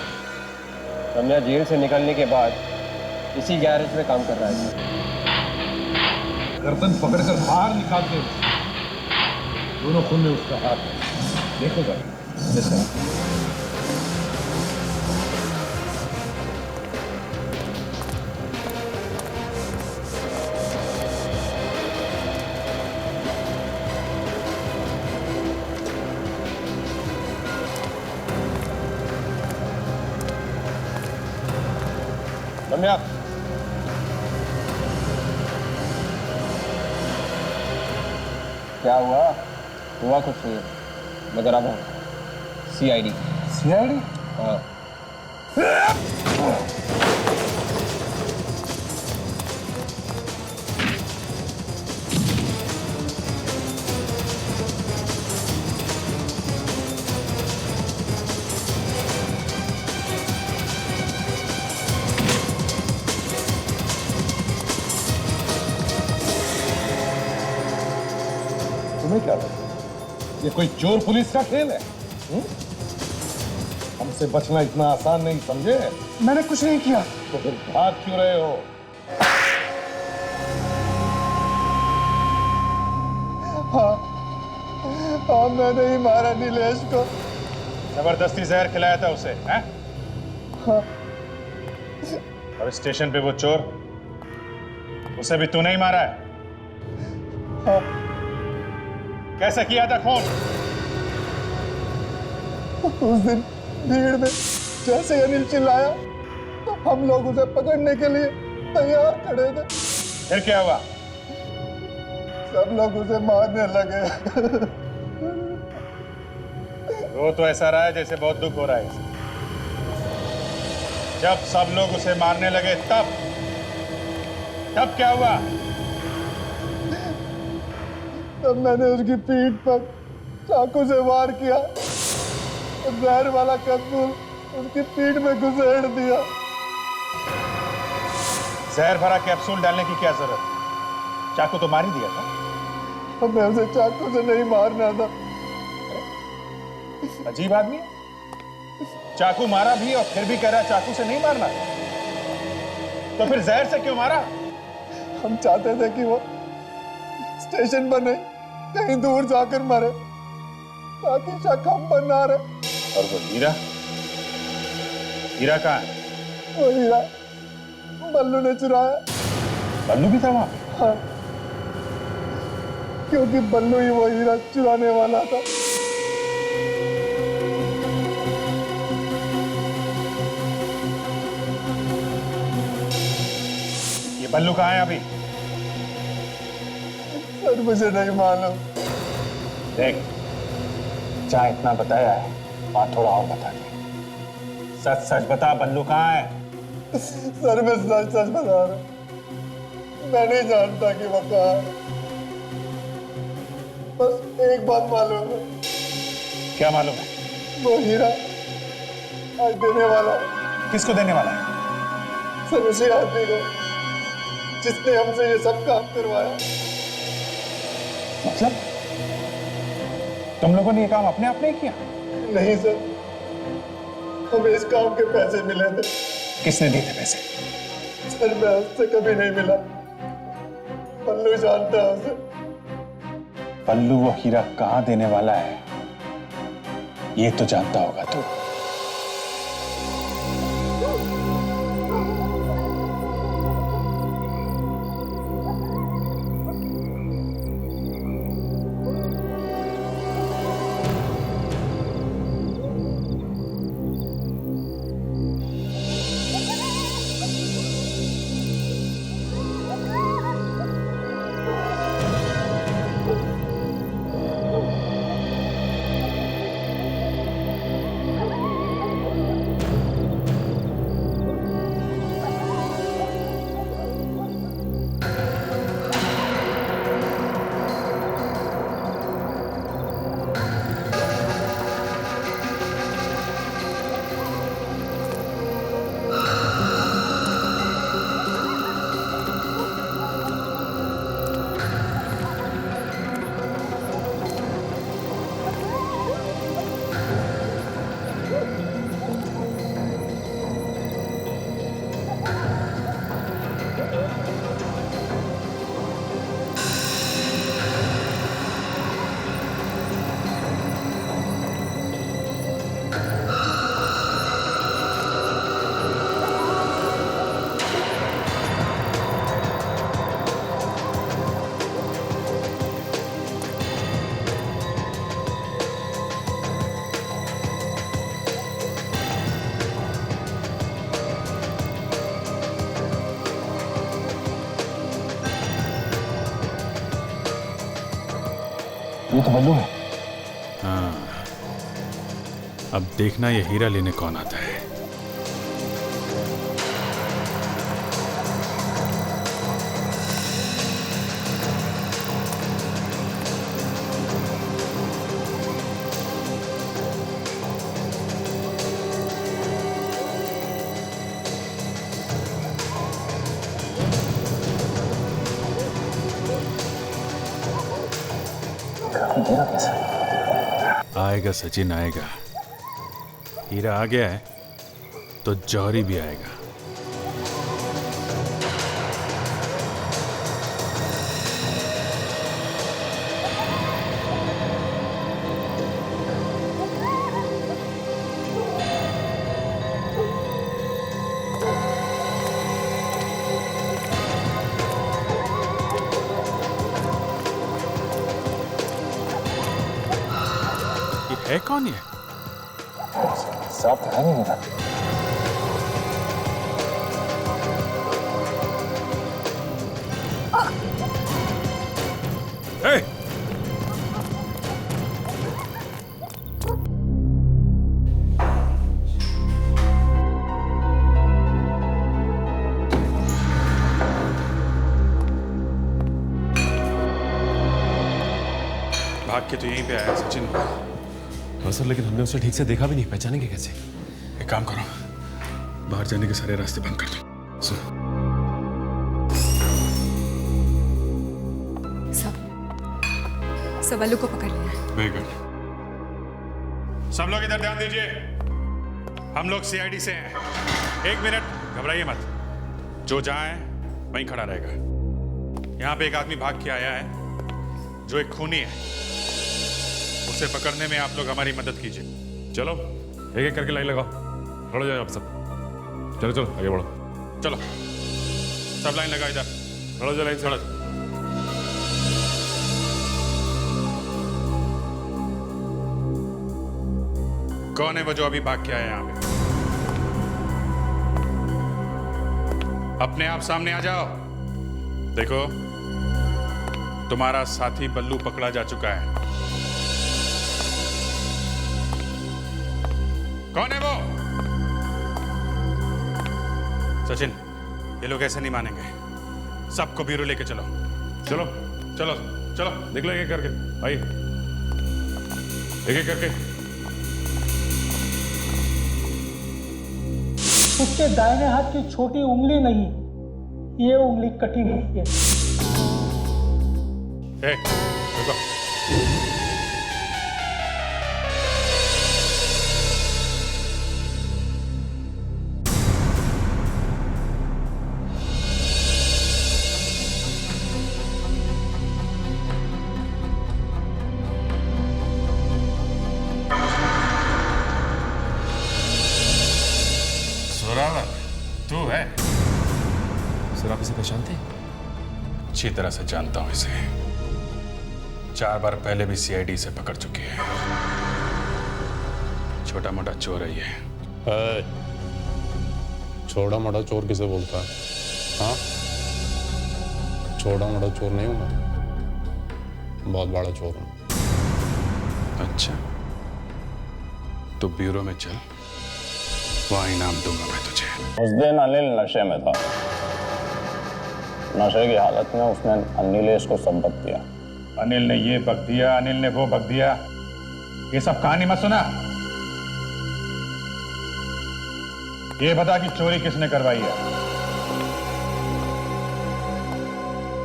Speaker 10: रम्या जेल से निकलने के बाद इसी गैरेज में काम कर रहा है।
Speaker 4: गर्दन पकड़कर बाहर निकालते दोनों खून में उसका हाथ है, देखो भाई।
Speaker 10: रम्या, क्या हुआ कुछ नहीं, मगर अब सीआईडी। हाँ।
Speaker 4: तुम्हें क्या लगता है ये कोई चोर पुलिस का खेल है? हमसे बचना इतना आसान नहीं, समझे?
Speaker 13: मैंने कुछ नहीं किया।
Speaker 4: तो फिर भाग क्यों रहे हो?
Speaker 13: हाँ, मैंने ही मारा नीलेश को।
Speaker 12: जबरदस्ती जहर खिलाया था उसे, हैं?
Speaker 13: हाँ।
Speaker 12: और स्टेशन पे वो चोर, उसे भी तूने ही मारा है?
Speaker 13: हाँ।
Speaker 12: कैसे किया था खून?
Speaker 13: उस दिन भीड़ में जैसे अनिल चिल्लाया तो हम लोग उसे पकड़ने के लिए तैयार खड़े थे।
Speaker 12: फिर क्या हुआ?
Speaker 13: सब लोग उसे मारने लगे।
Speaker 12: वो तो ऐसा रहा है जैसे बहुत दुख हो रहा है इसे। जब सब लोग उसे मारने लगे तब क्या हुआ?
Speaker 13: तब मैंने उसकी पीठ पर चाकू से वार किया, जहर वाला कैप्सूल उसकी पीठ में घुसेड़ दिया।
Speaker 12: जहर भरा कैप्सूल डालने की क्या जरूरत? चाकू तो मार ही दिया था।
Speaker 13: हमें उसे चाकू से नहीं मारना था।
Speaker 12: अजीब आदमी है, चाकू मारा भी और फिर भी कह रहा चाकू से नहीं मारना। तो फिर जहर से क्यों मारा?
Speaker 13: हम चाहते थे कि वो स्टेशन पर नहीं कहीं दूर जाकर मरे ताकि शक हम पर ना रहे।
Speaker 12: और वो हीरा कहाँ है?
Speaker 13: वो हीरा बल्लू ने चुराया।
Speaker 12: बल्लू भी था वहां?
Speaker 13: हाँ, क्योंकि बल्लू ही वो हीरा चुराने वाला था।
Speaker 12: ये बल्लू कहाँ है अभी?
Speaker 13: सर, मुझे नहीं मालूम।
Speaker 12: देख, चाहे इतना बताया है, बात थोड़ा और बता दे। सच सच बता, बल्लू कहाँ है?
Speaker 13: सर, मैं सच सच बता रहा हूं, मैं नहीं जानता कि वो कहाँ है। बस एक बात मालूम है।
Speaker 12: क्या मालूम है?
Speaker 13: वो हीरा आज देने वाला है।
Speaker 12: किसको देने वाला है?
Speaker 13: सर, उसी आदमी को जिसने हमसे ये सब काम करवाया।
Speaker 12: मतलब तुम लोगों ने ये काम अपने आप नहीं किया?
Speaker 13: नहीं सर, हमें इस काम के पैसे मिले थे।
Speaker 12: किसने दिए थे पैसे?
Speaker 13: सर, मैं उससे कभी नहीं मिला। पल्लू जानता है उसे।
Speaker 12: पल्लू वो हीरा कहाँ देने वाला है ये तो जानता होगा तू।
Speaker 7: ये तो बल्लू है।
Speaker 12: हाँ, अब देखना ये हीरा लेने कौन आता है।
Speaker 7: मेरा कैसा?
Speaker 12: आएगा सचिन, आएगा। हीरा आ गया है तो जौहरी भी आएगा। है कौन ये?
Speaker 7: साफ दिखाई नहीं देता।
Speaker 12: Hey! भाग के तो यहीं पे आया सचिन।
Speaker 11: हाँ सर, लेकिन हमने उसे ठीक से देखा भी नहीं, पहचानेंगे कैसे?
Speaker 12: एक काम करो, बाहर जाने के सारे रास्ते बंद कर दो।
Speaker 15: सब बल्लू को पकड़ लिया।
Speaker 12: Very good. सब लोग इधर ध्यान दीजिए। हम लोग सीआईडी से हैं। 1 मिनट, घबराइए मत। जो जहां है वहीं खड़ा रहेगा। यहाँ पे एक आदमी भाग के आया है जो एक खूनी है। उसे पकड़ने में आप लोग हमारी मदद कीजिए।
Speaker 11: चलो एक एक करके लाइन लगाओ। खड़ो जाओ आप सब। चलो चलो आगे बढ़ो।
Speaker 12: चलो सब लाइन लगाओ इधर।
Speaker 11: खड़ो जाओ लाइन से। खड़ो।
Speaker 12: कौन है वो जो अभी भाग के आया यहाँ पे? अपने आप सामने आ जाओ। देखो, तुम्हारा साथी बल्लू पकड़ा जा चुका है। कौन है वो? सचिन, ये लोग ऐसे नहीं मानेंगे। सबको ब्यूरो लेके चलो।
Speaker 11: चलो
Speaker 12: चलो चलो,
Speaker 11: निकलो एक एक करके। आइए एक एक करके।
Speaker 3: उसके दाहिने हाथ की छोटी उंगली नहीं, ये उंगली कटी हुई है।
Speaker 12: रुको। तू है?
Speaker 11: सर आप इसे पहचानते हैं?
Speaker 12: अच्छी तरह से जानता हूं इसे। 4 बार पहले भी सीआईडी से पकड़ चुकी है। छोटा मोटा चोर है ये।
Speaker 16: छोटा मोटा चोर किसे बोलता है? हाँ, छोटा मोटा चोर नहीं हूं मैं, बहुत बड़ा चोर हूं।
Speaker 12: अच्छा, तो ब्यूरो में चल, वहां इनाम दूंगा मैं तुझे।
Speaker 10: उस दिन अनिल नशे में था। नशे की हालत में उसने अनिलेश को संपत दिया।
Speaker 12: अनिल ने ये बक दिया, अनिल ने वो बक दिया। ये सब कहानी मत सुना। ये बता कि चोरी किसने करवाई है?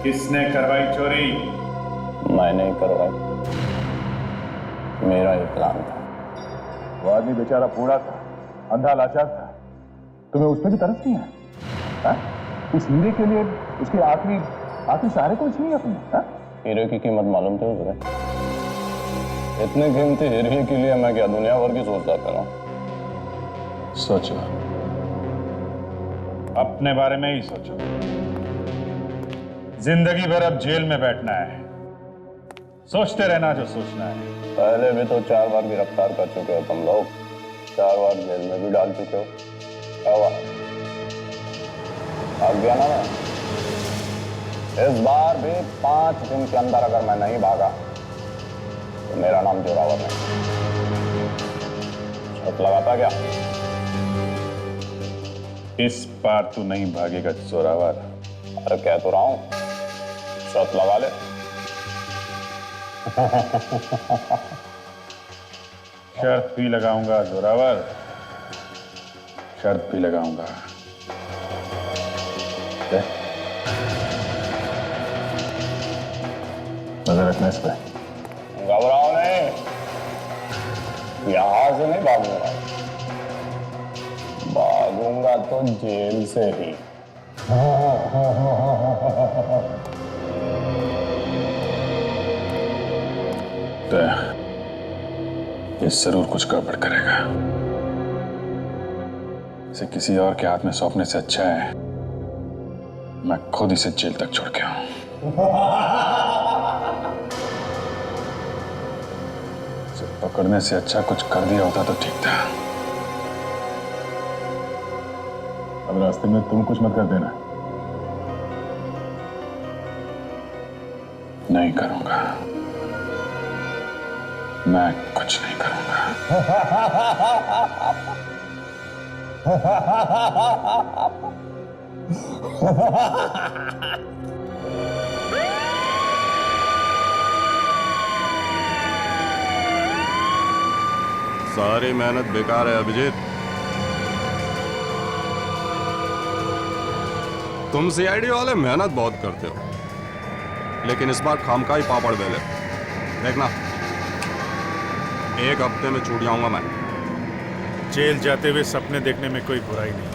Speaker 12: किसने करवाई चोरी?
Speaker 10: मैंने ही करवाई। मेरा ही प्लान था।
Speaker 7: वो आदमी बेचारा बूढ़ा था, अंधा लाचार था। तुम्हें उस पर भी तरस नहीं है? उस हीरे के लिए उसके आखिरी सहारे को छीन लिया तुमने? हाँ?
Speaker 17: हीरे की कीमत मालूम थी तुझे? इतने कीमती हीरे के लिए मैं क्या दुनिया भर की सोचता था।
Speaker 12: सोचो, अपने बारे में ही सोचो। जिंदगी भर अब जेल में बैठना है, सोचते रहना जो सोचना है।
Speaker 17: पहले भी तो 4 बार गिरफ्तार कर चुके हो तुम लोग, 4 बार जेल में भी डाल चुके हो। क्या हुआ, भाग गया ना मैं? इस बार भी 5 दिन के अंदर अगर मैं नहीं भागा तो मेरा नाम जोरावर नहीं। शर्त लगाता क्या?
Speaker 12: इस बार तू नहीं भागेगा जोरावर।
Speaker 17: अरे कह तो रहा हूं, शर्त लगा ले।
Speaker 12: शर्त भी लगाऊंगा जोरावर, शर्त भी लगाऊंगा।
Speaker 7: नजर रखना इस पे।
Speaker 17: घबराओ नहीं, यहां से नहीं भागूंगा, भागूंगा तो जेल से ही।
Speaker 12: ये जरूर कुछ गड़बड़ करेगा। इसे किसी और के हाथ में सौंपने से अच्छा है मैं खुद इसे जेल तक छोड़ के आऊं। इसे पकड़ने से अच्छा कुछ कर दिया होता तो ठीक था।
Speaker 7: अब रास्ते में तुम कुछ मत कर देना।
Speaker 12: नहीं करूंगा, मैं कुछ नहीं करूंगा।
Speaker 16: सारी मेहनत बेकार है अभिजीत। तुम सीआईडी वाले मेहनत बहुत करते हो, लेकिन इस बार खामखा ही पापड़ बेले। देखना, 1 हफ्ते में छूट जाऊंगा मैं।
Speaker 12: जेल जाते हुए सपने देखने में कोई बुराई नहीं।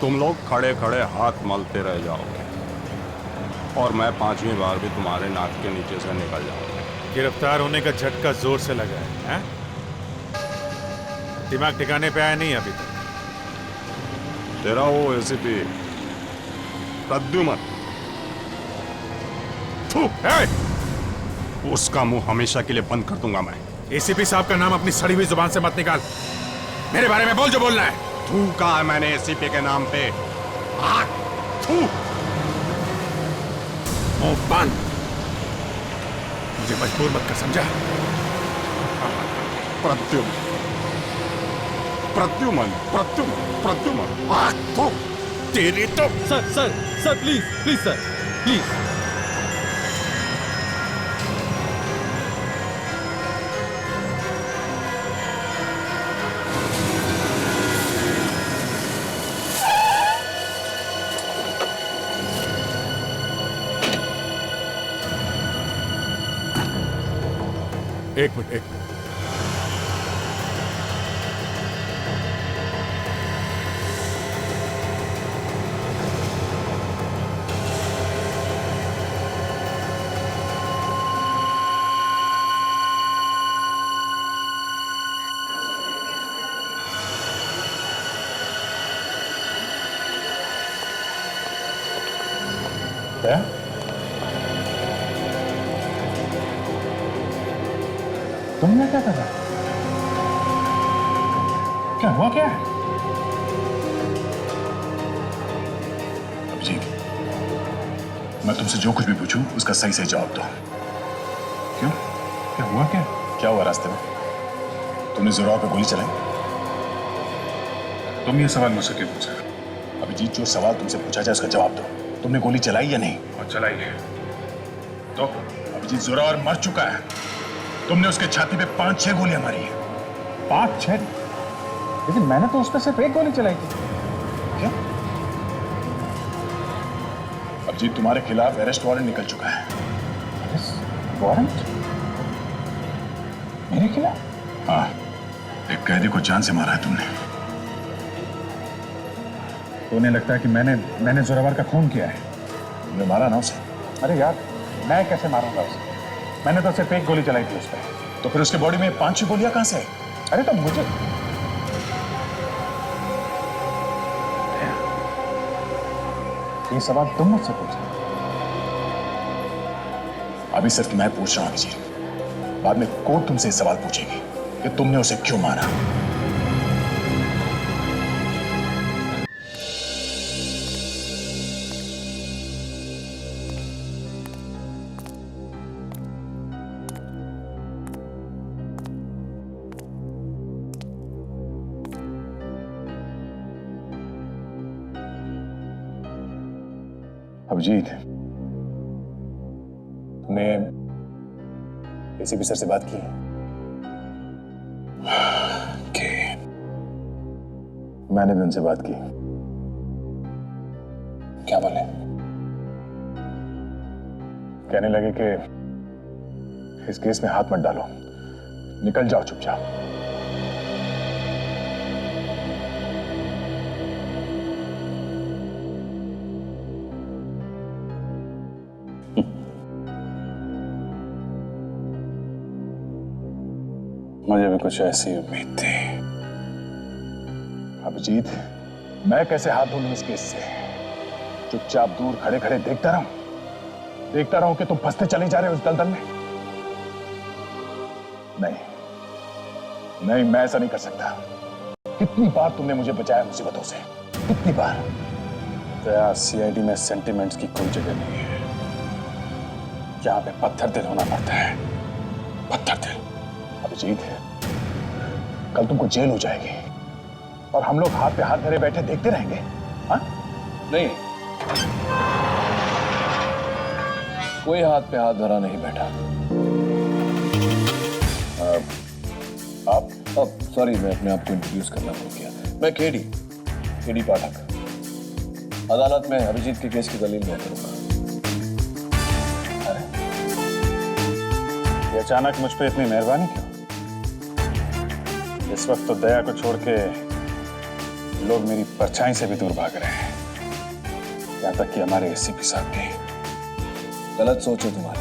Speaker 16: तुम लोग खड़े खड़े हाथ मलते रह जाओगे और मैं 5वीं बार भी तुम्हारे नाक के नीचे से निकल जाऊंगा।
Speaker 12: गिरफ्तार होने का झटका जोर से लगा है? दिमाग ठिकाने पे आया नहीं अभी तक?
Speaker 16: तेरा वो एसीपी प्रद्युमन, उसका मुंह हमेशा के लिए बंद कर दूंगा मैं।
Speaker 12: एसीपी साहब का नाम अपनी सड़ी हुई जुबान से मत निकाल। मेरे बारे में बोल जो बोलना है।
Speaker 16: थू कहा है मैंने एसीपी के नाम पे? थू।
Speaker 12: मुंह बंद, मुझे मजबूर मत कर, समझा?
Speaker 16: प्रद्युमन, प्रद्युमन, प्रद्युमन, प्रद्युमन।
Speaker 12: तेरी तो।
Speaker 2: Sir please sir, please.
Speaker 12: एक मिनट।
Speaker 7: क्या? तुमने क्या करा? क्या हुआ क्या? अभिजीत, मैं तुमसे जो कुछ भी पूछूं उसका सही से जवाब दो। क्यों? क्या हुआ क्या? क्या हुआ रास्ते में? तुमने जोरावर पे गोली चलाई?
Speaker 12: तुम ये सवाल मुझसे क्यों पूछ रहे हो?
Speaker 7: अभिजीत, जो सवाल तुमसे पूछा जाए उसका जवाब दो। तुमने गोली चलाई या नहीं?
Speaker 12: और चलाई है तो?
Speaker 7: अभिजीत, जोरावर मर चुका है। तुमने उसके छाती पे 5-6 गोलियां मारी हैं।
Speaker 12: 5-6? लेकिन मैंने तो उस पर सिर्फ 1 गोली चलाई थी।
Speaker 7: क्या? अभिजीत, तुम्हारे खिलाफ अरेस्ट वारंट निकल चुका है।
Speaker 12: Arrest warrant? मेरे खिलाफ?
Speaker 7: हाँ, एक कैदी को जान से मारा है तुमने।
Speaker 12: तो उन्हें लगता है कि मैंने जोरावर का खून किया है।
Speaker 7: तुमने मारा ना उसे?
Speaker 12: अरे यार, मैं कैसे मारूंगा उसे? मैंने तो सिर्फ एक गोली चलाई थी उस पर।
Speaker 7: तो फिर उसके बॉडी में 5-6 गोलियां कहां से?
Speaker 12: अरे तो मुझे ये सवाल तुम मुझसे पूछे।
Speaker 7: अभी सिर्फ मैं पूछ रहा हूं अभिजीत, बाद में कोर्ट तुमसे सवाल पूछेगी कि तुमने उसे क्यों मारा। अभिजीत, तुमने एसीपी सर से बात की? मैंने भी उनसे बात की। क्या बोले? कहने लगे कि इस केस में हाथ मत डालो, निकल जाओ चुपचाप। मुझे भी कुछ ऐसी उम्मीद थी। अभिजीत, मैं कैसे हाथ धो लूं इस केस से? चुपचाप दूर खड़े खड़े देखता रहूं कि तुम फंसते चले जा रहे हो उस दलदल में? नहीं, मैं ऐसा नहीं कर सकता। कितनी बार तुमने मुझे बचाया मुसीबतों से, कितनी बार।
Speaker 12: दया, सीआईडी में सेंटिमेंट्स की कोई जगह नहीं है। यहां पे पत्थर दिल होना पड़ता है, पत्थर दिल।
Speaker 7: अभिजीत, कल तुमको जेल हो जाएगी और हम लोग हाथ पे हाथ धरे बैठे देखते रहेंगे? हाँ?
Speaker 10: नहीं, कोई हाथ पे हाथ धरा नहीं बैठा। आप सॉरी, मैं अपने आप को इंट्रोड्यूस करना भूल गया। मैं केडी पाठक, अदालत में अभिजीत के केस की दलील मैं करूंगा।
Speaker 12: ये अचानक मुझ पे इतनी मेहरबानी क्यों? इस वक्त तो दया को छोड़ के लोग मेरी परछाई से भी दूर भाग रहे हैं, यहां तक कि हमारे एसीपी साहब भी।
Speaker 10: गलत सोच है तुम्हारी,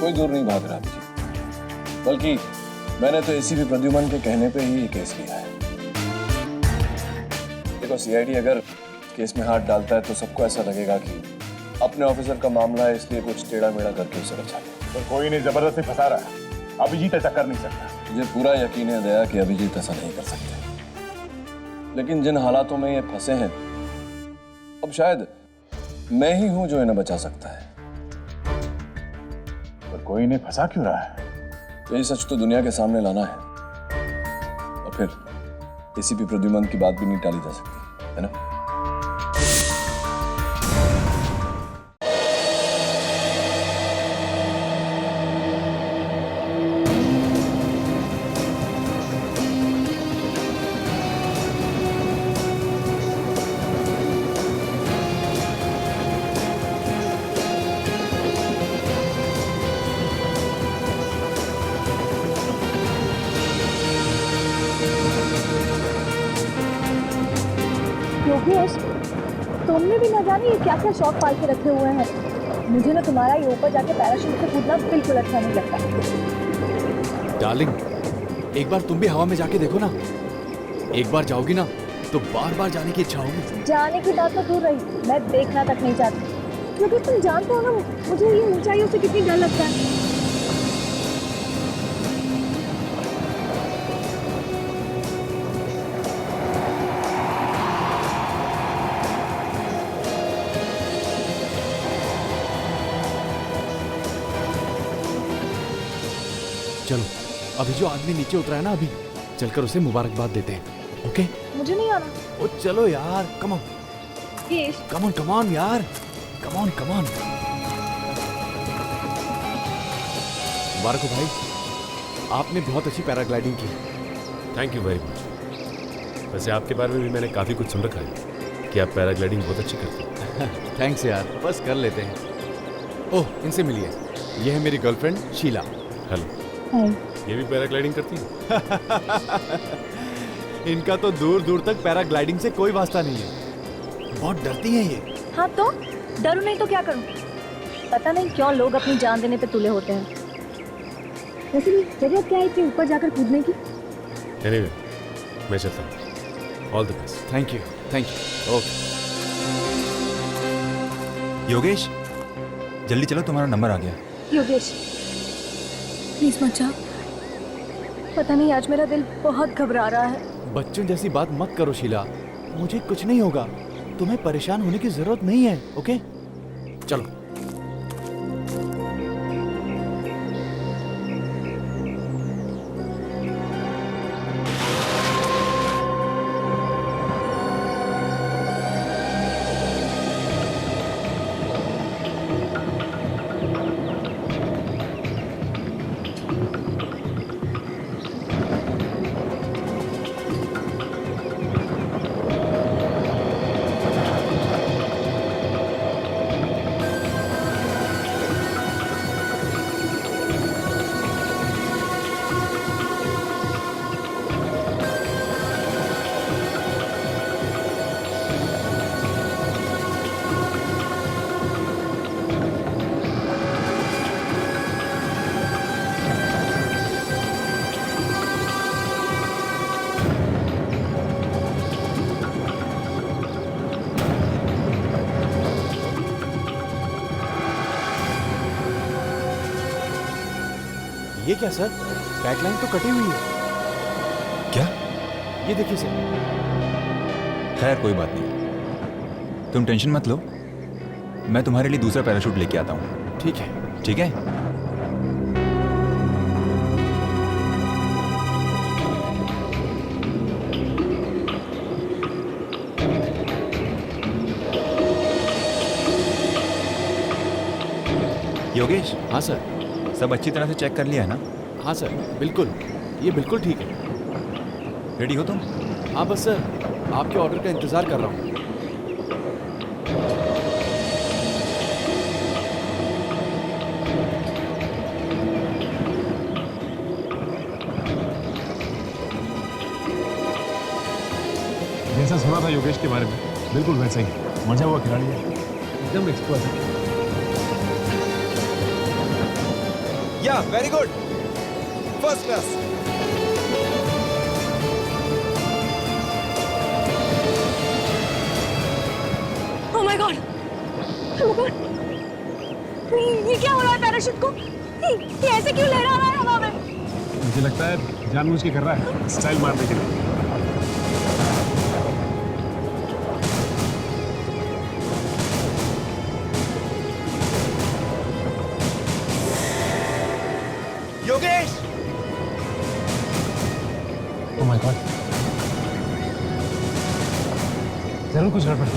Speaker 10: कोई दूर नहीं भाग रहा अभिजीत, बल्कि मैंने तो एसीपी प्रद्युमन के कहने पे ही ये केस लिया है। देखो, सीआईडी अगर केस में हाथ डालता है तो सबको ऐसा लगेगा कि अपने ऑफिसर का मामला है, इसलिए कुछ टेढ़ा मेढ़ा करके उसे बचा लिया।
Speaker 12: तो कोई नहीं जबरदस्ती फंसा रहा है। अभिजीत ऐसा कर नहीं सकता।
Speaker 10: मुझे पूरा यकीन है दया कि अभिजीत ऐसा नहीं कर सकते, लेकिन जिन हालातों में ये फंसे हैं, अब शायद मैं ही हूं जो इन्हें बचा सकता है।
Speaker 12: पर कोई नहीं फंसा क्यों रहा है?
Speaker 10: यही सच तो दुनिया के सामने लाना है, और फिर एसीपी प्रद्युमन की बात भी नहीं टाली जा सकती, है ना?
Speaker 14: योगेश, तुमने भी न जाने ये क्या क्या शौक पाल के रखे हुए हैं। मुझे ना तुम्हारा ये ऊपर जाके पैराशूट से कूदना बिल्कुल अच्छा नहीं लगता।
Speaker 2: डार्लिंग, एक बार तुम भी हवा में जाके देखो ना। एक बार जाओगी ना तो बार बार जाने की इच्छा होगी।
Speaker 14: जाने की बात तो दूर रही, मैं देखना तक नहीं चाहती, क्योंकि तुम जानते हो ना मुझे ये ऊंचाइयों से कितनी डर लगता है।
Speaker 2: चलो, अभी जो आदमी नीचे उतरा है ना, अभी चलकर उसे मुबारकबाद देते हैं। ओके?
Speaker 14: मुझे नहीं आना।
Speaker 2: ओ चलो यार, come on come on come on यार, कम ऑन कम ऑन। मुबारक हो भाई, आपने बहुत अच्छी पैराग्लाइडिंग की।
Speaker 11: Thank you very much. वैसे आपके बारे में भी मैंने काफ़ी कुछ सुन रखा है कि आप पैराग्लाइडिंग बहुत अच्छी करते हैं।
Speaker 2: थैंक्स यार, बस कर लेते हैं। ओह, इनसे मिलिए, ये है मेरी गर्लफ्रेंड शीला।
Speaker 11: हेलो।
Speaker 14: हाय।
Speaker 11: ये भी पैराग्लाइडिंग करती है?
Speaker 18: इनका तो दूर दूर तक पैराग्लाइडिंग से कोई वास्ता नहीं है। बहुत डरती हैं ये।
Speaker 14: हाँ तो डरू नहीं तो क्या करूं? पता नहीं क्यों लोग अपनी जान देने पे तुले होते हैं। वैसे भी जरूरत क्या है इतनी ऊपर जाकर कूदने की?
Speaker 11: एनीवे, मैं चलता हूँ। All the best.
Speaker 18: Thank you, thank you. Okay.
Speaker 19: Yogesh, जल्दी चलो, तुम्हारा नंबर आ गया।
Speaker 14: योगेश प्लीज मत जाओ। पता नहीं आज मेरा दिल बहुत घबरा रहा है।
Speaker 18: बच्चों जैसी बात मत करो शीला, मुझे कुछ नहीं होगा। तुम्हें परेशान होने की जरूरत नहीं है। ओके चलो। ये क्या सर, बैकलाइन तो कटी हुई है।
Speaker 19: क्या?
Speaker 18: ये देखिए सर।
Speaker 19: खैर कोई बात नहीं, तुम टेंशन मत लो, मैं तुम्हारे लिए दूसरा पैराशूट लेके आता हूँ।
Speaker 18: ठीक है।
Speaker 19: ठीक है। योगेश।
Speaker 18: हाँ सर।
Speaker 19: सब अच्छी तरह से चेक कर लिया है ना?
Speaker 18: हाँ सर, बिल्कुल, ये बिल्कुल ठीक है।
Speaker 19: रेडी हो तुम?
Speaker 18: हाँ बस सर, आपके ऑर्डर का इंतजार कर रहा हूँ।
Speaker 12: जैसा सुना था योगेश के बारे में, बिल्कुल वैसा ही मजा हुआ खिलाड़ी है, एकदम एक्सपर्ट है।
Speaker 19: या very good, first class.
Speaker 8: Oh my God, oh God, ये क्या हो रहा है पैराशूट को? ये ऐसे क्यों लहरा रहा है हवा में?
Speaker 12: मुझे लगता है जानबूझ के कर रहा है, स्टाइल मारने के लिए।
Speaker 19: योगेश!
Speaker 12: ओह माय गॉड, जरूर कुछ गड़बड़ है।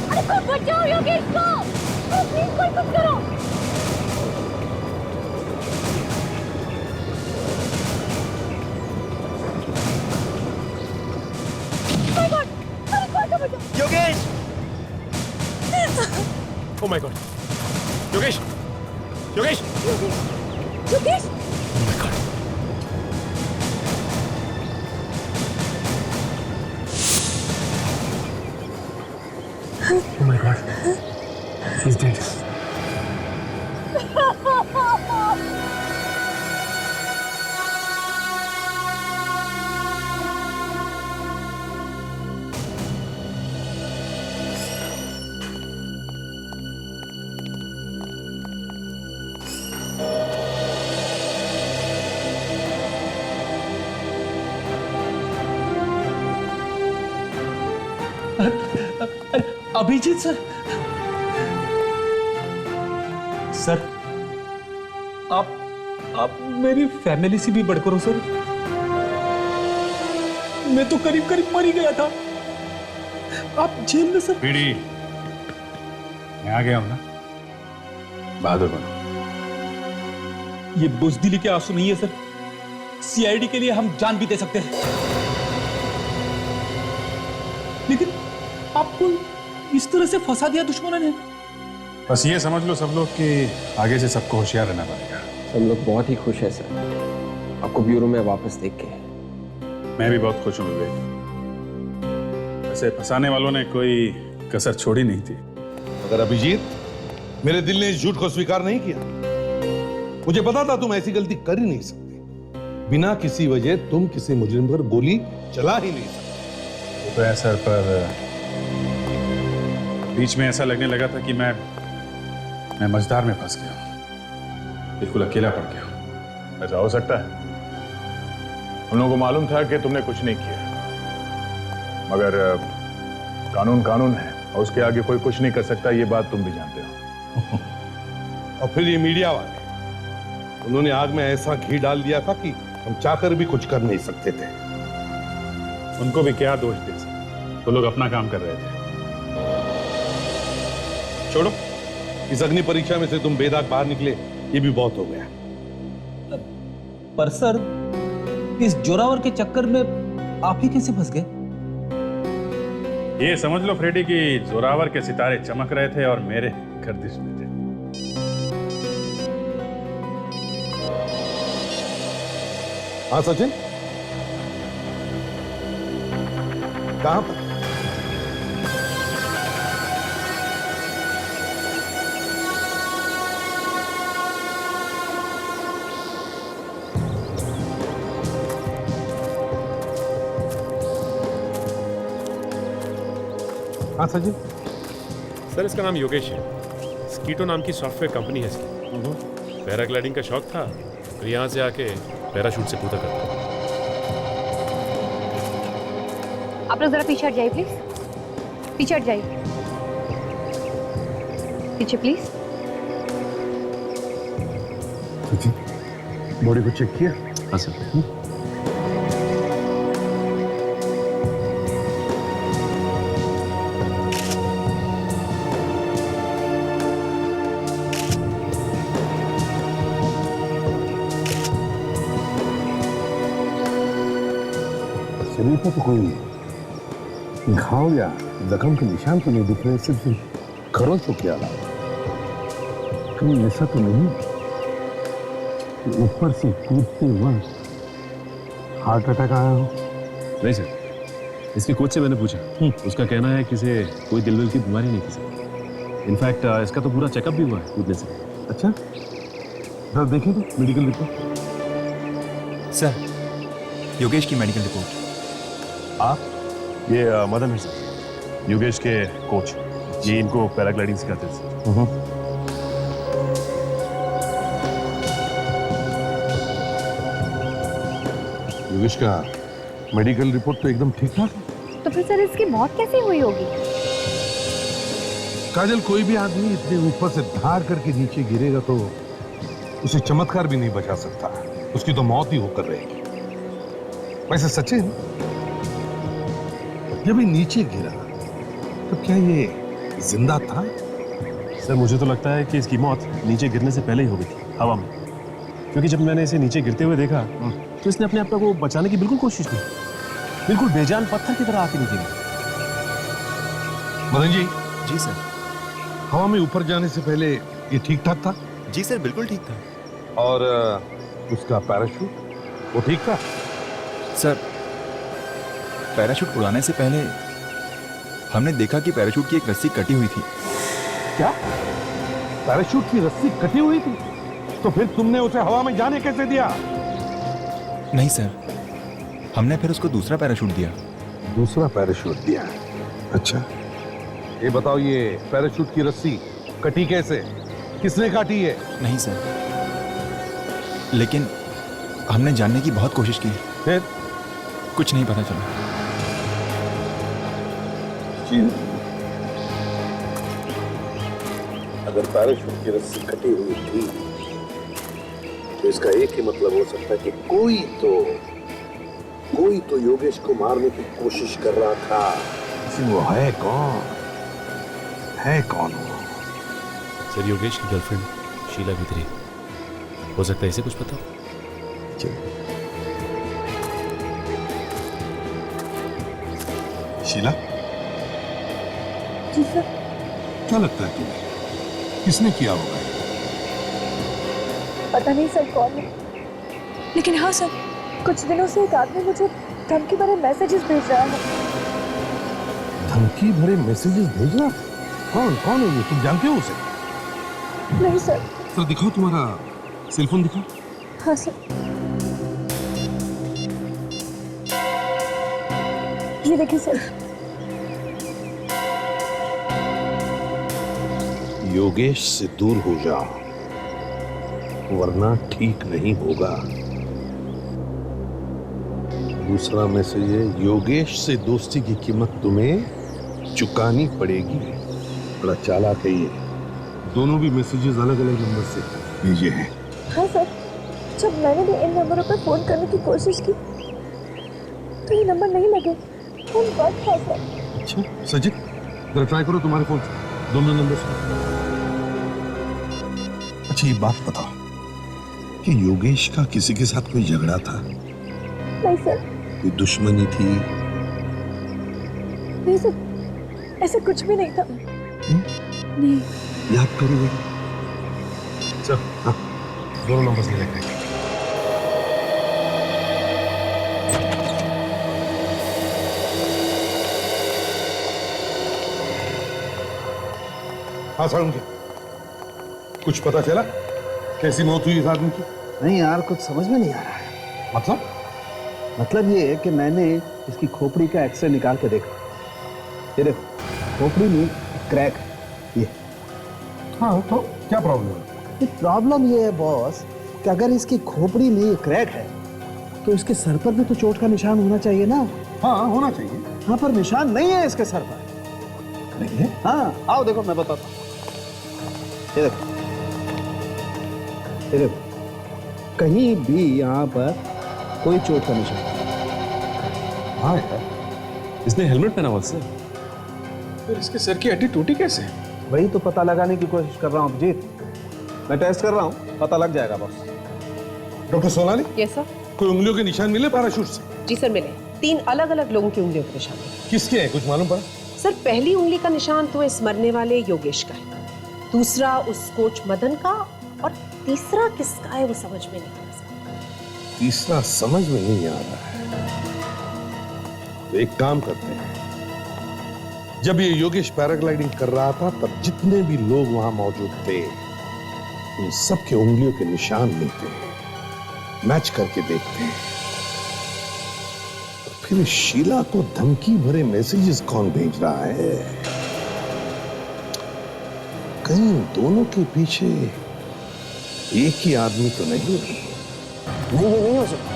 Speaker 8: अरे कुछ बचाओ योगेश को, प्लीज कोई कुछ करो। माय गॉड, अरे कोई तो बचाओ।
Speaker 19: Yogesh!
Speaker 11: Oh my God, Yogesh! Yogesh!
Speaker 8: Yogesh!
Speaker 11: Oh my God!
Speaker 12: Oh my God, he's dead.
Speaker 3: Abhijit sir, sir आप मेरी फैमिली से भी बढ़कर हो सर। मैं तो करीब करीब मर ही गया था, आप जेल में सर।
Speaker 12: पीडी, मैं आ गया हूं ना, बहादुर बनो।
Speaker 3: ये बुजदिली के आंसू नहीं है सर, सीआईडी के लिए हम जान भी दे सकते हैं, लेकिन आपको इस तरह से फंसा दिया दुश्मनों ने।
Speaker 12: बस ये समझ लो सब लोग कि आगे से सबको होशियार रहना पड़ेगा।
Speaker 10: सब लोग बहुत ही खुश है सर, आपको ब्यूरो में वापस देख के।
Speaker 12: मैं भी बहुत खुश हूं विवेक। वैसे फंसाने वालों ने कोई कसर छोड़ी नहीं थी।
Speaker 4: अगर अभिजीत, मेरे दिल ने इस झूठ को स्वीकार नहीं किया। मुझे पता था तुम ऐसी गलती कर ही नहीं सकते। बिना किसी वजह तुम किसी मुजरिम पर गोली चला ही नहीं सकते।
Speaker 12: वो तो है सर, पर बीच में ऐसा लगने लगा था कि मैं मझधार में फंस गया, बिल्कुल अकेला पड़ गया।
Speaker 7: ऐसा हो सकता है। हम लोगों को मालूम था कि तुमने कुछ नहीं किया, मगर कानून कानून है और उसके आगे कोई कुछ नहीं कर सकता, ये बात तुम भी जानते हो।
Speaker 4: और फिर ये मीडिया वाले, उन्होंने आग में ऐसा घी डाल दिया था कि हम चाहकर भी कुछ कर नहीं सकते थे।
Speaker 12: उनको भी क्या दोष दे सकते, तो लोग अपना काम कर रहे थे।
Speaker 4: छोड़ो, इस अग्नि परीक्षा में से तुम बेदाग बाहर निकले, ये भी बहुत हो गया।
Speaker 9: पर सर, इस जोरावर के चक्कर में आप ही कैसे फंस गए?
Speaker 12: ये समझ लो फ्रेडी कि जोरावर के सितारे चमक रहे थे और मेरे गर्दिश में थे।
Speaker 4: हाँ सचिन, कहां पर? हाँ सचिन।
Speaker 11: सर, इसका नाम योगेश है। स्कीटो नाम की सॉफ्टवेयर कंपनी है इसकी। पैराग्लाइडिंग का शौक था, फिर यहाँ से आके पैराशूट से कूदा करता हूँ।
Speaker 15: आप लोग जरा पीछे हट जाइए प्लीज। पीछे हट जाइए, पीछे प्लीज।
Speaker 7: बॉडी को चेक किया?
Speaker 12: हाँ सर।
Speaker 7: शरीर पर तो कोई घाव या जख्म के निशान तो नहीं दिख रहे, सिर्फ खरोच तो क्या कहीं ऐसा तो नहीं कि ऊपर से कूदते वक्त हार्ट अटैक आया हो?
Speaker 11: नहीं सर, इसके कोच से मैंने पूछा, उसका कहना है कि इसे कोई दिल की बीमारी नहीं थी सर। इनफैक्ट इसका तो पूरा चेकअप भी हुआ है कूदने से।
Speaker 7: अच्छा, सर देखिए तो मेडिकल रिपोर्ट।
Speaker 19: सर, योगेश की मेडिकल रिपोर्ट।
Speaker 11: आप? ये मदन है सर, योगेश के कोच। ये इनको पैराग्लाइडिंग सिखाते थे।
Speaker 4: योगेश का मेडिकल रिपोर्ट तो एकदम ठीक ठाक है।
Speaker 15: तो फिर सर इसकी मौत कैसे हुई होगी?
Speaker 4: काजल, कोई भी आदमी इतने ऊपर से धार करके नीचे गिरेगा तो उसे चमत्कार भी नहीं बचा सकता, उसकी तो मौत ही होकर रहेगी। वैसे सचिन, जब ये नीचे गिरा तो क्या ये जिंदा था?
Speaker 11: सर, मुझे तो लगता है कि इसकी मौत नीचे गिरने से पहले ही हो गई थी, हवा में। क्योंकि जब मैंने इसे नीचे गिरते हुए देखा तो इसने अपने आप को बचाने की बिल्कुल कोशिश की, बिल्कुल बेजान पत्थर की तरह आके नीचे गिरा।
Speaker 4: मदन जी।
Speaker 19: जी सर।
Speaker 4: हवा में ऊपर जाने से पहले ये ठीक ठाक था?
Speaker 19: जी सर, बिल्कुल ठीक था।
Speaker 4: और उसका पैराशूट, वो ठीक था?
Speaker 19: सर, पैराशूट उड़ाने से पहले हमने देखा कि पैराशूट की एक रस्सी कटी हुई थी।
Speaker 4: क्या? पैराशूट की रस्सी कटी हुई थी? तो फिर तुमने उसे हवा में जाने कैसे दिया?
Speaker 19: नहीं सर, हमने फिर उसको दूसरा पैराशूट दिया।
Speaker 4: दूसरा पैराशूट दिया? अच्छा, ये बताओ, ये पैराशूट की रस्सी कटी कैसे? किसने काटी है?
Speaker 19: नहीं सर, लेकिन हमने जानने की बहुत कोशिश की।
Speaker 4: फिर
Speaker 19: कुछ नहीं पता चला।
Speaker 7: अगर पैराशूट की रस्सी कटी हुई थी तो इसका एक ही मतलब हो सकता है कि कोई तो योगेश को मारने की कोशिश कर रहा था। वो है कौन? है कौन वो?
Speaker 11: सर, योगेश की गर्लफ्रेंड शीला भित्री। हो सकता है इसे कुछ पता हो।
Speaker 4: शीला?
Speaker 14: जी सर।
Speaker 4: क्या लगता है तुम्हें किसने किया होगा?
Speaker 14: पता नहीं सर कौन है, लेकिन हाँ सर, कुछ दिनों से एक आदमी मुझे धमकी भरे मैसेजेस भेज रहा है।
Speaker 4: धमकी भरे मैसेजेस भेजना? कौन कौन है ये? तुम जानते हो उसे?
Speaker 14: नहीं सर।
Speaker 4: सर दिखाओ, तुम्हारा सेलफोन दिखाओ।
Speaker 14: हाँ सर, ये देखिए सर।
Speaker 4: योगेश से दूर हो जाओ वरना ठीक नहीं होगा। दूसरा मैसेज है, योगेश से दोस्ती की कीमत तुम्हें चुकानी पड़ेगी। बड़ा चालाक है ये। दोनों भी मैसेजेस अलग अलग नंबर से भेजे हैं।
Speaker 14: हाँ सर, जब मैंने भी इन नंबरों पर फोन करने की कोशिश की तो ये नंबर नहीं लगे, फोन बंद था सर।
Speaker 4: अच्छा सजित, जरा ट्राई करो तुम्हारे फोन से, दोनों नंबर से। अच्छा ये बात बताओ कि योगेश का किसी के साथ कोई झगड़ा था?
Speaker 14: नहीं सर।
Speaker 4: कोई दुश्मनी थी?
Speaker 14: नहीं सर, ऐसा कुछ भी नहीं था। नहीं।
Speaker 4: याद करो बेटा। चल हाँ, दोनों नंबर से लेकर। हाँ सारुण, कुछ पता चला कैसी मौत हुई इस आदमी की?
Speaker 10: नहीं यार, कुछ समझ में नहीं आ रहा है। मतलब ये है कि मैंने इसकी खोपड़ी का एक्सरे निकाल के देखा। ये देखो, खोपड़ी में क्रैक है ये।
Speaker 4: हाँ तो क्या प्रॉब्लम है?
Speaker 10: प्रॉब्लम ये है बॉस कि अगर इसकी खोपड़ी में ये क्रैक है तो इसके सर पर भी तो चोट का निशान होना चाहिए ना।
Speaker 4: हाँ होना चाहिए।
Speaker 10: हाँ पर निशान नहीं है इसके सर पर।
Speaker 4: नहीं है?
Speaker 10: हाँ आओ देखो, मैं बताता हूँ। ये देखो, ये देखो, कहीं भी यहाँ पर कोई चोट का निशान।
Speaker 11: हाँ यार, इसने हेलमेट पहना हुआ सर। फिर इसके सर की हड्डी टूटी कैसे?
Speaker 10: वही तो पता लगाने की कोशिश कर रहा हूँ अभिजीत। मैं टेस्ट कर रहा हूँ, पता लग जाएगा boss.
Speaker 4: Doctor Sonali,
Speaker 6: yes sir.
Speaker 4: कोई उंगलियों के निशान मिले पैराशूट से?
Speaker 6: जी सर मिले, 3 अलग अलग लोगों की उंगलियों के निशान मिले।
Speaker 4: किसके हैं, कुछ मालूम पड़ा?
Speaker 6: सर पहली उंगली का निशान तो इस मरने वाले योगेश का है, दूसरा उस कोच मदन का, और तीसरा किसका है वो समझ में नहीं आ रहा।
Speaker 4: तीसरा समझ में नहीं आ रहा है। तो एक काम करते हैं, जब ये योगेश पैराग्लाइडिंग कर रहा था तब जितने भी लोग वहां मौजूद थे उन सबके उंगलियों के निशान लेते हैं, मैच करके देखते हैं। तो फिर शीला को धमकी भरे मैसेजेस कौन भेज रहा है? कहीं दोनों के पीछे एक ही आदमी तो नहीं?
Speaker 10: नहीं, ये नहीं हो सकता।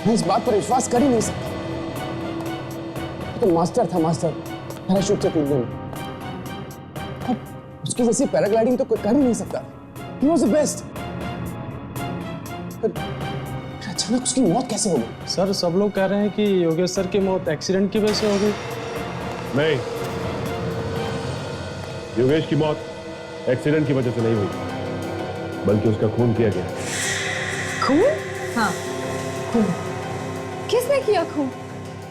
Speaker 10: मैं इस बात पर विश्वास कर ही नहीं सकता। तो मास्टर था, मास्टर पैराशूट से कूदने में। अब उसकी जैसी पैराग्लाइडिंग तो कोई कर ही नहीं सकता। He was the best। फिर अचानक उसकी मौत कैसे हो गई?
Speaker 20: सर सब लोग कह रहे हैं कि योगेश सर की मौत एक्सीडेंट की वजह से हो गई।
Speaker 11: नहीं, योगेश की मौत एक्सीडेंट की वजह से नहीं हुई, बल्कि उसका खून किया गया।
Speaker 14: खून? हाँ खून। किसने किया खून?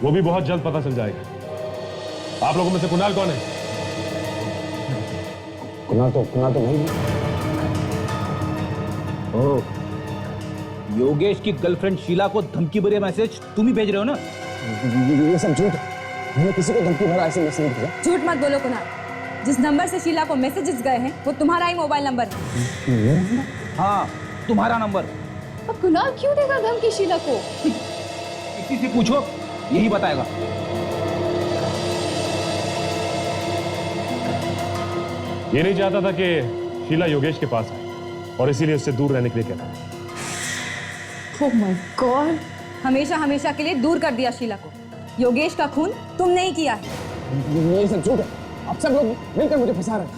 Speaker 11: वो भी बहुत जल्द पता चल जाएगा। आप लोगों में से कुणाल कौन है?
Speaker 10: कुणाल तो नहीं।
Speaker 18: ओह, योगेश की गर्लफ्रेंड शीला को धमकी भरे मैसेज तुम ही भेज रहे हो ना?
Speaker 10: ये सब झूठ है। मैंने किसी को धमकी भरा ऐसे मैसेज नहीं भेजा।
Speaker 14: झूठ मत बोलो कुणाल, जिस नंबर से शीला को मैसेजेस गए हैं वो तुम्हारा ही मोबाइल नंबर है।
Speaker 18: हाँ, तुम्हारा नंबर।
Speaker 14: अब कुणाल क्यों देगा धमकी शीला को?
Speaker 18: किसी से पूछो, यही बताएगा।
Speaker 11: ये नहीं चाहता था कि शीला योगेश के पास आए और इसीलिए उससे दूर रहने के लिए कहता।
Speaker 14: Oh my God! हमेशा हमेशा के लिए दूर कर दिया शीला को। योगेश का खून तुमने ही किया है।
Speaker 10: ये सब झूठ है। अब सब लोग मिलकर मुझे फंसा रहे हैं।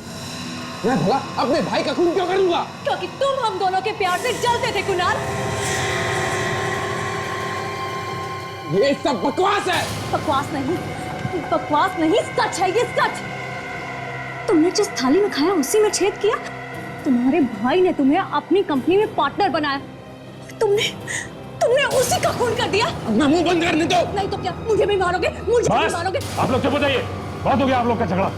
Speaker 10: मैं भला अपने भाई का खून क्यों करूंगा?
Speaker 14: क्योंकि तुम हम दोनों के प्यार से जलते थे कुणाल।
Speaker 10: ये सब बकवास है।
Speaker 14: बकवास नहीं, सच है ये, सच। तुमने जिस थाली में खाया उसी में छेद किया। तुम्हारे भाई ने तुम्हें अपनी कंपनी में पार्टनर बनाया। तुमने उसी का खून कर दिया।
Speaker 10: अपना मुंह बंद करने दो।
Speaker 14: नहीं तो क्या, मुझे भी मारोगे? मुझे भी मारोगे?
Speaker 11: आप लोग चुप हो जाइए, बहुत हो गया आप लोग का झगड़ा।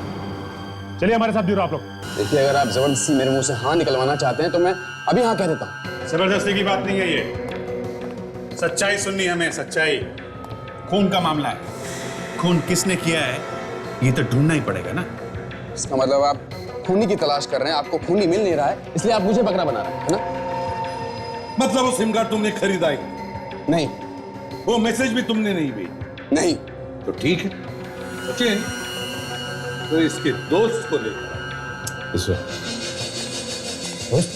Speaker 11: चलिए हमारे साथ ब्यूरो आप लोग।
Speaker 10: देखिए, अगर आप जबरदस्ती मेरे मुंह से हाँ निकलवाना चाहते हैं तो मैं अभी हाँ कह देता हूँ।
Speaker 12: जबरदस्ती की बात नहीं है ये, सच्चाई सुननी हमें, सच्चाई। खून का मामला है, खून किसने किया है ये तो ढूंढना ही पड़ेगा ना।
Speaker 10: इसका मतलब आप खूनी की तलाश कर रहे हैं, आपको खूनी मिल नहीं रहा है, इसलिए आप मुझे बकरा बना रहे हैं, है ना?
Speaker 4: मतलब वो सिम कार्ड तुमने खरीदा ही
Speaker 10: नहीं,
Speaker 4: वो मैसेज भी तुमने नहीं भेजी?
Speaker 10: नहीं।
Speaker 4: तो ठीक है सचिन, तो इसके दोस्त को लेकर
Speaker 10: दोस्त?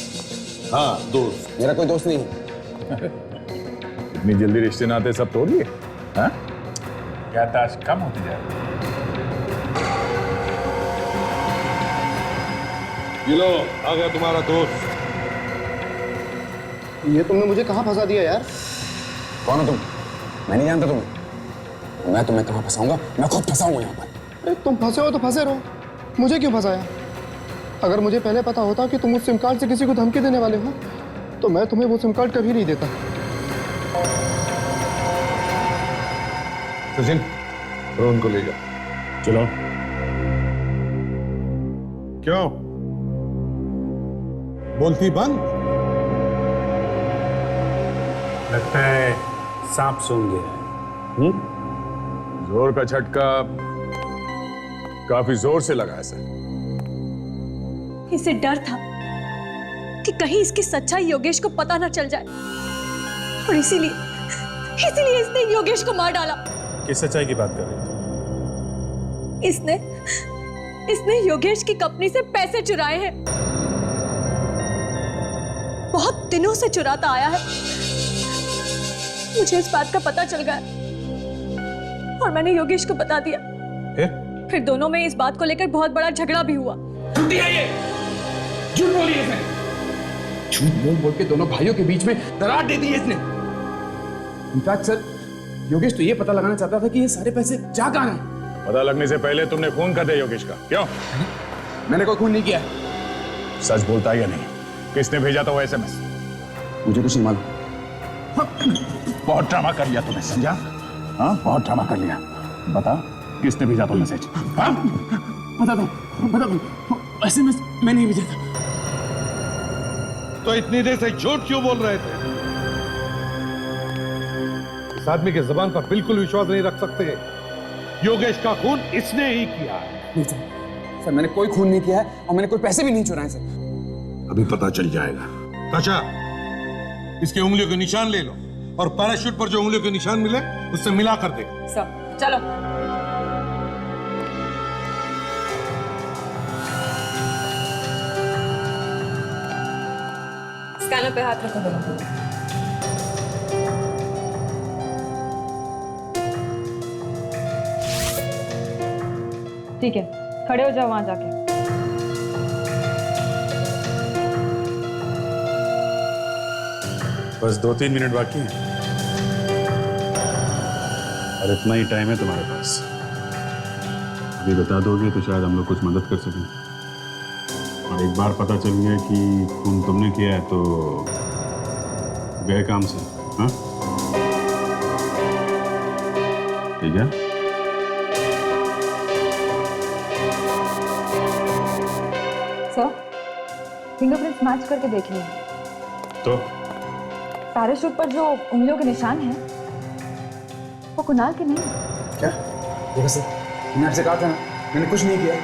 Speaker 4: हाँ दोस्त।
Speaker 10: मेरा कोई दोस्त नहीं है।
Speaker 12: इतनी जल्दी रिश्ते नाते सब तोड़ लिए? हाँ? क्या ताश कम होती जा रही है?
Speaker 4: ये लो आ गया तुम्हारा दोस्त।
Speaker 10: ये तुमने मुझे कहाँ फंसा दिया यार? कौन हो तुम? मैं नहीं जानता तुम्हें। मैं तुम्हें कहाँ फंसाऊंगा? मैं खुद फंसा हूँ यहाँ पर।
Speaker 13: अरे तुम फंसे हो तो फंसे रहो, मुझे क्यों फंसाया? अगर मुझे पहले पता होता कि तुम उस सिम कार्ड से किसी को धमकी देने वाले हो तो मैं तुम्हें वो सिम कार्ड कभी नहीं देता।
Speaker 4: सचिन रोहन को ले जाओ।
Speaker 12: चलो।
Speaker 4: क्यों बोलती बंद?
Speaker 12: लगता है सांप सूंघ गया। जोर का झटका काफी जोर से लगा है सर।
Speaker 14: इसे डर था कि कहीं इसकी सच्चाई योगेश को पता ना चल जाए और इसीलिए इसने योगेश को मार डाला।
Speaker 12: किस सच्चाई की बात कर रही थी?
Speaker 14: इसने योगेश की कंपनी से पैसे चुराए हैं, बहुत दिनों से चुराता आया है। मुझे इस बात का पता चल गया और मैंने योगेश को बता दिया। फिर दोनों में इस बात को लेकर बहुत बड़ा झगड़ा भी हुआ।
Speaker 10: झूठ बोली इसने, झूठ बोल बोल के दोनों भाइयों के बीच में दरार दे दी है इसने। इनफैक्ट सर, योगेश तो ये पता लगाना चाहता था कि ये सारे पैसे जा कहां हैं।
Speaker 12: पता लगने से पहले तुमने खून कर दिया योगेश का, क्यों?
Speaker 10: मैंने कोई खून नहीं किया।
Speaker 12: सच बोलता है या नहीं? किसने भेजा था वो एसएमएस?
Speaker 10: मुझे कुछ नहीं मालूम।
Speaker 12: बहुत ड्रामा कर लिया तुमने, समझा? हाँ, बहुत ड्रामा कर लिया। बता किसने भेजा था मैसेज? हाँ?
Speaker 10: बता दो एसएमएस मैं नहीं भेजा था।
Speaker 4: तो इतनी देर से झूठ क्यों बोल रहे थे? इस आदमी के जुबान पर बिल्कुल विश्वास नहीं रख सकते। योगेश का खून इसने ही किया है।
Speaker 10: नहीं सर, मैंने कोई खून नहीं किया है और मैंने कोई पैसे भी नहीं चुराए सर।
Speaker 4: अभी पता चल जाएगा। काचा, इसके उंगलियों के निशान ले लो और पैराशूट पर जो उंगलियों के निशान मिले उससे मिला कर दे।
Speaker 15: सब चलो। स्कैनर पे हाथ रखो दोनों। ठीक है, खड़े हो जाओ वहां जाके।
Speaker 12: बस 2-3 मिनट बाकी हैं और इतना ही टाइम है तुम्हारे पास। अभी बता दोगे तो शायद हम लोग कुछ मदद कर सकें। और एक बार पता चल गया कि खून तुमने किया है तो गए काम से। हाँ, ठीक है?
Speaker 15: सर, फिंगरप्रिंट्स मैच करके देख लिया।
Speaker 12: तो
Speaker 15: पैराशूट पर जो उंगलियों के निशान हैं, वो कुणाल के नहीं।
Speaker 10: क्या? देखो सर, मैंने आपसे कहा था ना, मैंने कुछ नहीं किया।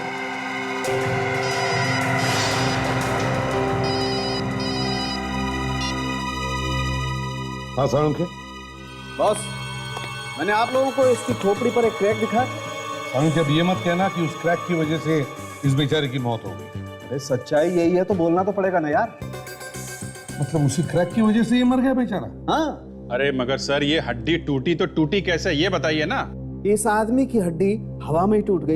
Speaker 4: हाँ साळुंखे,
Speaker 18: बॉस, मैंने आप लोगों को इसकी खोपड़ी पर एक क्रैक दिखा।
Speaker 4: साळुंखे, अब ये मत कहना कि उस क्रैक की वजह से इस बेचारे की मौत हो गई।
Speaker 18: अरे सच्चाई यही है तो बोलना तो पड़ेगा ना यार।
Speaker 4: मतलब उसी क्रैक की वजह से ये मर गया बेचारा?
Speaker 18: हाँ।
Speaker 12: अरे मगर सर, ये हड्डी टूटी तो टूटी कैसे, ये बताइए ना।
Speaker 18: इस आदमी की हड्डी हवा में ही टूट गई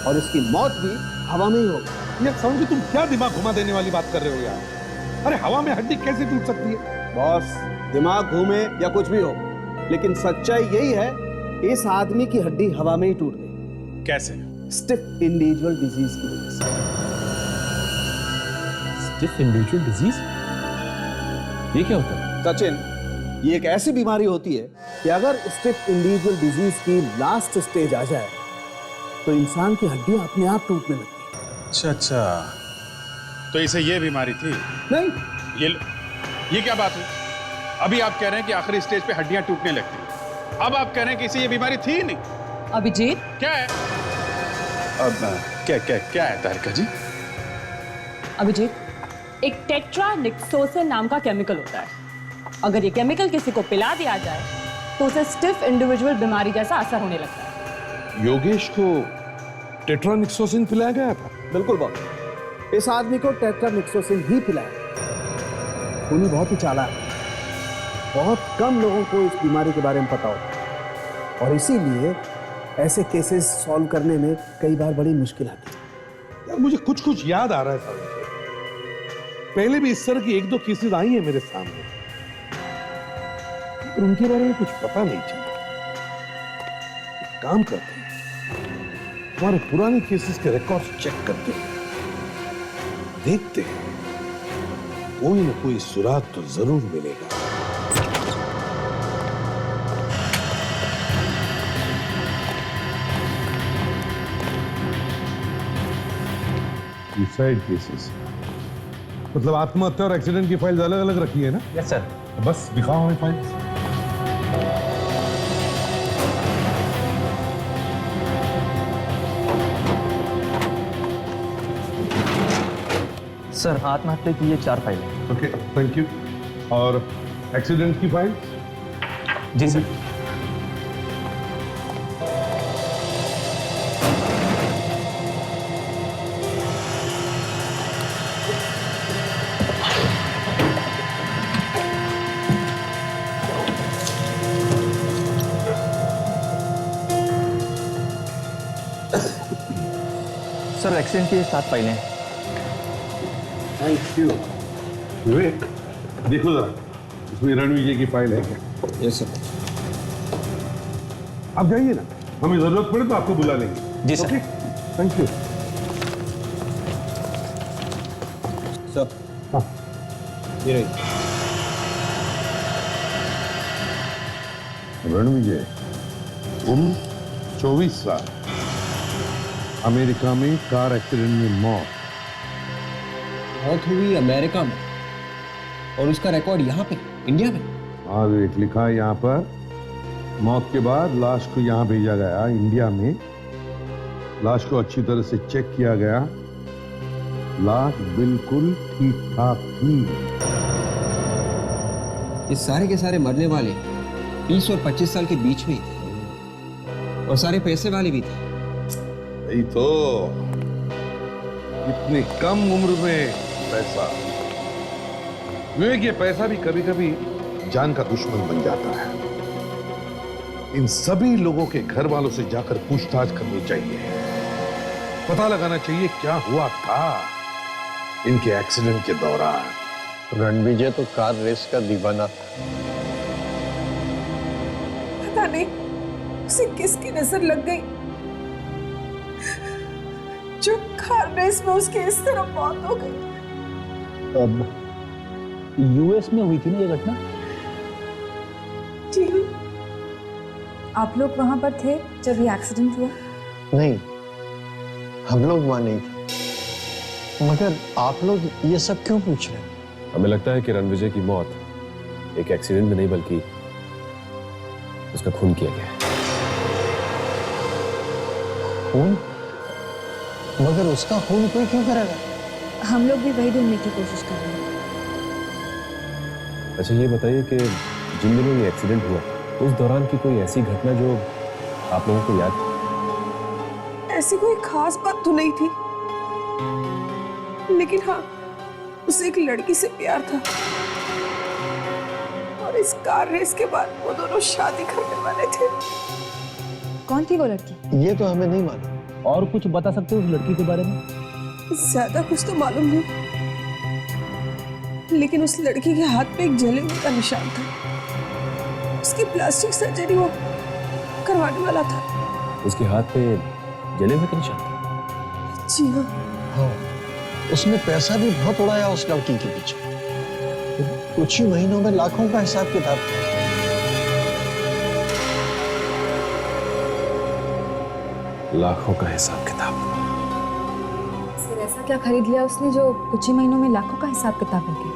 Speaker 18: और इसकी मौत भी हवा में ही हो गई।
Speaker 4: यार साळुंखे, तुम क्या दिमाग घुमा देने वाली बात कर रहे हो यार? अरे हवा में हड्डी कैसे टूट सकती है?
Speaker 18: बॉस, दिमाग घूमे या कुछ भी हो, लेकिन सच्चाई यही है, इस आदमी की हड्डी हवा में ही टूट गई।
Speaker 12: कैसे?
Speaker 18: स्टिफ इंडिविजुअल डिजीज की वजह से।
Speaker 11: Stiff individual disease? ये क्या होता है?
Speaker 18: सचिन, ये एक ऐसी बीमारी होती है कि अगर स्टिफ इंडिविजुअल डिजीज की लास्ट स्टेज आ जाए तो इंसान की हड्डियां अपने आप टूटने लगती हैं।
Speaker 12: अच्छा अच्छा, तो इसे ये बीमारी थी?
Speaker 18: नहीं।
Speaker 12: ये क्या बात हुई? अभी आप कह रहे हैं कि आखिरी स्टेज पे हड्डियां टूटने लगती हैं। अब आप कह रहे हैं कि इसे ये बीमारी थी ही नहीं।
Speaker 15: अभिजीत,
Speaker 12: क्या है? अब क्या है तारिका जी?
Speaker 15: अभिजीत, एक टेट्रानिक्सोसिन नाम का केमिकल होता है। अगर ये केमिकल किसी को पिला दिया जाए तो उसे स्टिफ इंडिविजुअल बीमारी जैसा असर होने लगता है।
Speaker 4: योगेश को टेट्रानिक्सोसिन पिलाया गया था?
Speaker 18: बिल्कुल बॉस, इस आदमी को टेट्रानिक्सोसिन ही पिलाया। खूनी बहुत ही चालाक है, बहुत कम लोगों को इस बीमारी के बारे में पता होता है और इसीलिए ऐसे केसेस सॉल्व करने में कई बार बड़ी मुश्किल आती है।
Speaker 4: यार मुझे कुछ कुछ याद आ रहा है साहब, पहले भी इस तरह की 1-2 केसेस आई है मेरे सामने, पर उनके बारे में कुछ पता नहीं चला। एक काम करते हैं, हमारे पुराने केसेस के रिकॉर्ड्स चेक करते हैं, देखते हैं कोई ना कोई सुराग तो जरूर मिलेगा। सुसाइड केसेस मतलब आत्महत्या और एक्सीडेंट की फाइल्स अलग अलग रखी है ना?
Speaker 5: Yes sir.
Speaker 4: बस दिखाओ हमें फाइल्स।
Speaker 5: सर, आत्महत्या की ये 4 फाइलें।
Speaker 4: Okay, thank you. और एक्सीडेंट की फाइल?
Speaker 5: जी सर। सर, एक्सीडेंट की 7 फाइलें हैं।
Speaker 4: Thank you. विवेक, देखो जरा, इसमें रणवीर जी की फाइल है क्या?
Speaker 5: Yes sir.
Speaker 4: आप जाइए ना, हमें जरूरत पड़े तो आपको बुला लेंगे।
Speaker 5: जी sir.
Speaker 4: Okay, thank you.
Speaker 5: Sir,
Speaker 4: हाँ,
Speaker 5: ये रही।
Speaker 4: रणविजय, उम्र 24 साल, अमेरिका में कार एक्सीडेंट में मौत।
Speaker 9: मौत हुई अमेरिका में और उसका रिकॉर्ड यहाँ पे इंडिया में?
Speaker 4: हाँ विवेक, लिखा है यहाँ पर, मौत के बाद लाश को यहाँ भेजा गया इंडिया में। लाश को अच्छी तरह से चेक किया गया, लाश बिल्कुल ठीक ठाक थी।
Speaker 9: ये सारे के सारे मरने वाले 20 और 25 साल के बीच में ही थे और सारे पैसे वाले भी थे।
Speaker 4: यही तो, इतनी कम उम्र में पैसा। विवेक, ये पैसा भी कभी कभी जान का दुश्मन बन जाता है। इन सभी लोगों के घर वालों से जाकर पूछताछ करनी चाहिए, पता लगाना चाहिए क्या हुआ था इनके एक्सीडेंट के दौरान।
Speaker 21: रणविजय तो कार रेस का दीवाना था।
Speaker 8: पता नहीं उसे किसकी नजर लग गई जो कार रेस में उसकी इस तरह मौत हो गई।
Speaker 22: अब यूएस में हुई थी ना ये घटना?
Speaker 8: जी।
Speaker 15: आप लोग वहां पर थे जब ये एक्सीडेंट हुआ?
Speaker 21: नहीं, हम लोग वहां नहीं थे। मगर आप लोग ये सब क्यों पूछ रहे हैं?
Speaker 11: हमें लगता है कि रणविजय की मौत एक एक्सीडेंट में नहीं बल्कि उसका खून किया गया है।
Speaker 21: खून? मगर उसका खून कोई क्यों करेगा?
Speaker 15: हम लोग भी वही ढूंढने की कोशिश कर रहे हैं।
Speaker 11: अच्छा ये बताइए कि जिन दिनों ये एक्सीडेंट हुआ उस दौरान की कोई ऐसी घटना जो आप लोगों को याद है?
Speaker 8: ऐसी कोई खास बात तो नहीं थी, लेकिन हाँ, उसे एक लड़की से प्यार था और इस कार रेस के बाद वो दोनों शादी करने वाले थे।
Speaker 15: कौन थी वो लड़की?
Speaker 21: ये तो हमें नहीं मालूम।
Speaker 22: और कुछ बता सकते हो उस लड़की के बारे में?
Speaker 8: ज्यादा कुछ तो मालूम नहीं, लेकिन उस लड़की के हाथ पे एक जले हुए का निशान था। उसकी प्लास्टिक सर्जरी वो करवाने वाला था।
Speaker 11: उसके हाथ पे जले हुए का निशान था?
Speaker 8: जी हाँ।
Speaker 21: हाँ, उसने पैसा भी बहुत उड़ाया उस लड़की के पीछे। कुछ ही महीनों में लाखों का हिसाब किताब।
Speaker 11: लाखों का हिसाब किताब।
Speaker 15: सर, ऐसा क्या खरीद लिया उसने जो कुछ ही महीनों में लाखों का हिसाब किताब हो गया?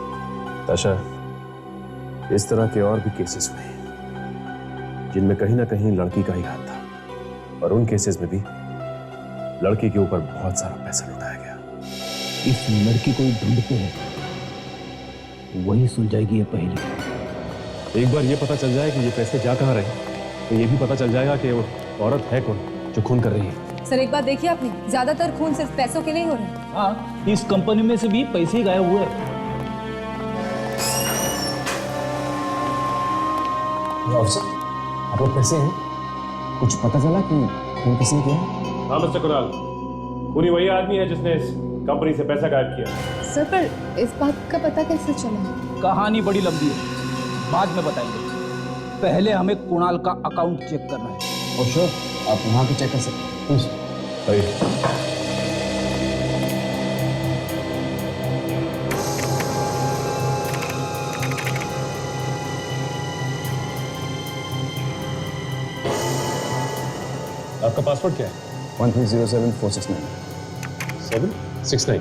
Speaker 11: ताशा, इस तरह के और भी केसेस हुए जिनमें कहीं ना कहीं लड़की का ही हाथ था, और उन केसेस में भी लड़की के ऊपर बहुत सारा पैसा लुटाया गया।
Speaker 9: इस लड़की को ढूंढते हैं, वही सुलझाएगी ये पहेली।
Speaker 11: एक बार ये पता चल जाए कि ये पैसे जा कहाँ रहे, तो ये भी पता चल जाएगा कि वो औरत है कौन जो खून कर रही है।
Speaker 1: सर एक बात देखिए आपने, ज्यादातर खून सिर्फ पैसों के लिए हो रहे हैं।
Speaker 9: हाँ, इस कंपनी में से भी पैसे ही गायब हुए।
Speaker 10: ऑफिसर, आप लोग कैसे हैं? कुछ पता चला कि खून किसने किया?
Speaker 11: हाँ मिस्टर कुणाल, खूनी वही आदमी है जिसने इस कंपनी से पैसा गायब किया।
Speaker 1: सर पर इस बात का पता कैसे चला?
Speaker 17: कहानी बड़ी लंबी है, बाद में बताएंगे। पहले हमें कुणाल का अकाउंट चेक करना है।
Speaker 10: और श्योर, आप वहाँ भी चेक कर सकते हैं। प्लीज
Speaker 11: आपका पासवर्ड क्या है?
Speaker 10: 1307469
Speaker 11: 769।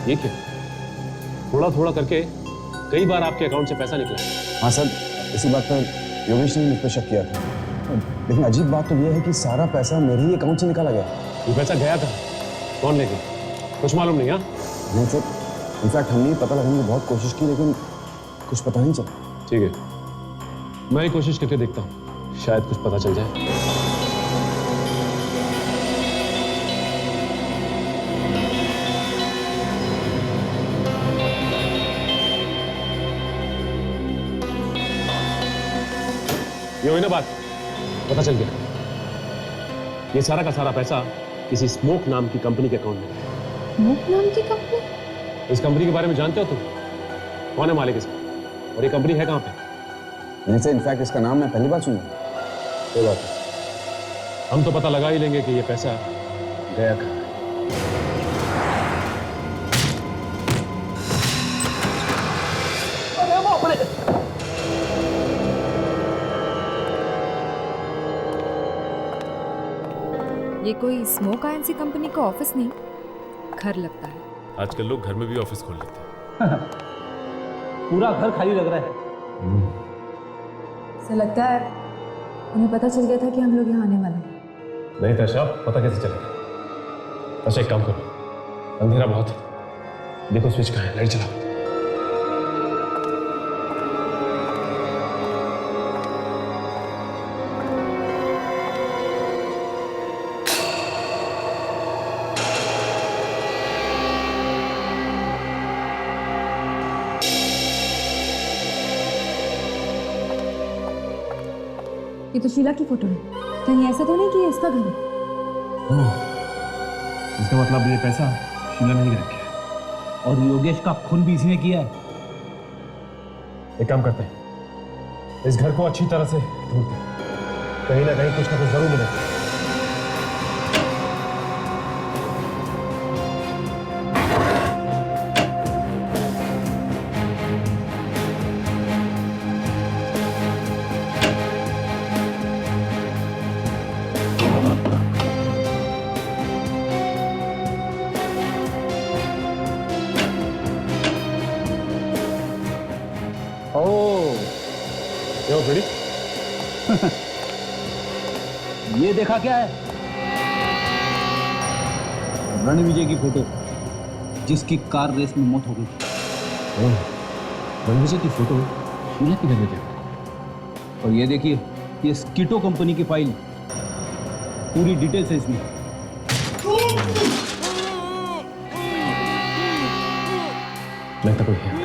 Speaker 11: ये क्या? थोड़ा थोड़ा करके कई बार आपके अकाउंट से पैसा निकला।
Speaker 10: हाँ सर, इसी बात पर योगेश ने मुझ पर शक किया था, लेकिन अजीब बात तो यह है कि सारा पैसा मेरे ही अकाउंट से निकाला गया।
Speaker 11: ये पैसा गया था, कौन ले गया? कुछ मालूम नहीं। हाँ
Speaker 10: नहीं सर, इनफैक्ट हमने पता लगाने की बहुत कोशिश की, लेकिन कुछ पता नहीं चला।
Speaker 11: ठीक है, मैं ही कोशिश करके देखता हूँ, शायद कुछ पता चल जाए। ये हुई ना बात, पता चल गया। ये सारा का सारा पैसा किसी स्मोक नाम की कंपनी के अकाउंट में है।
Speaker 1: स्मोक नाम की कंपनी?
Speaker 11: इस कंपनी के बारे में जानते हो तुम? कौन है मालिक इसका, और ये कंपनी है कहाँ पे?
Speaker 10: नहीं सर, इनफैक्ट इसका नाम मैं पहली बार सुना।
Speaker 11: कोई बात नहीं, हम तो पता लगा ही लेंगे कि ये पैसा गया कहाँ है।
Speaker 1: ये कोई स्मोक आयंसी कंपनी का ऑफिस नहीं, घर लगता है।
Speaker 11: आजकल लोग घर में भी ऑफिस खोल लेते हैं।
Speaker 17: पूरा घर खाली लग रहा है।
Speaker 1: ऐसा लगता है उन्हें पता चल गया था कि हम लोग यहाँ आने वाले हैं।
Speaker 11: नहीं था साहब, पता कैसे चलेगा? अच्छा एक काम करो, अंधेरा बहुत है, देखो स्विच कहाँ है, लाइट चलाओ।
Speaker 1: ये तो शीला की फोटो है, कहीं ऐसा तो नहीं कि ये इसका घर है?
Speaker 11: इसका मतलब ये पैसा शीला ने ही रखा है।
Speaker 17: और योगेश का खून भी इसने किया है।
Speaker 11: एक काम करते हैं, इस घर को अच्छी तरह से ढूंढते हैं, कहीं ना कहीं कुछ ना कुछ जरूर मिलेगा।
Speaker 17: ये देखा क्या है? रणविजय की फोटो, जिसकी कार रेस में मौत हो गई।
Speaker 11: रणविजय की फोटो शीला की घर में?
Speaker 17: और ये देखिए, ये स्कीटो कंपनी की फाइल, पूरी डिटेल्स है इसमें।
Speaker 11: लगता कोई है।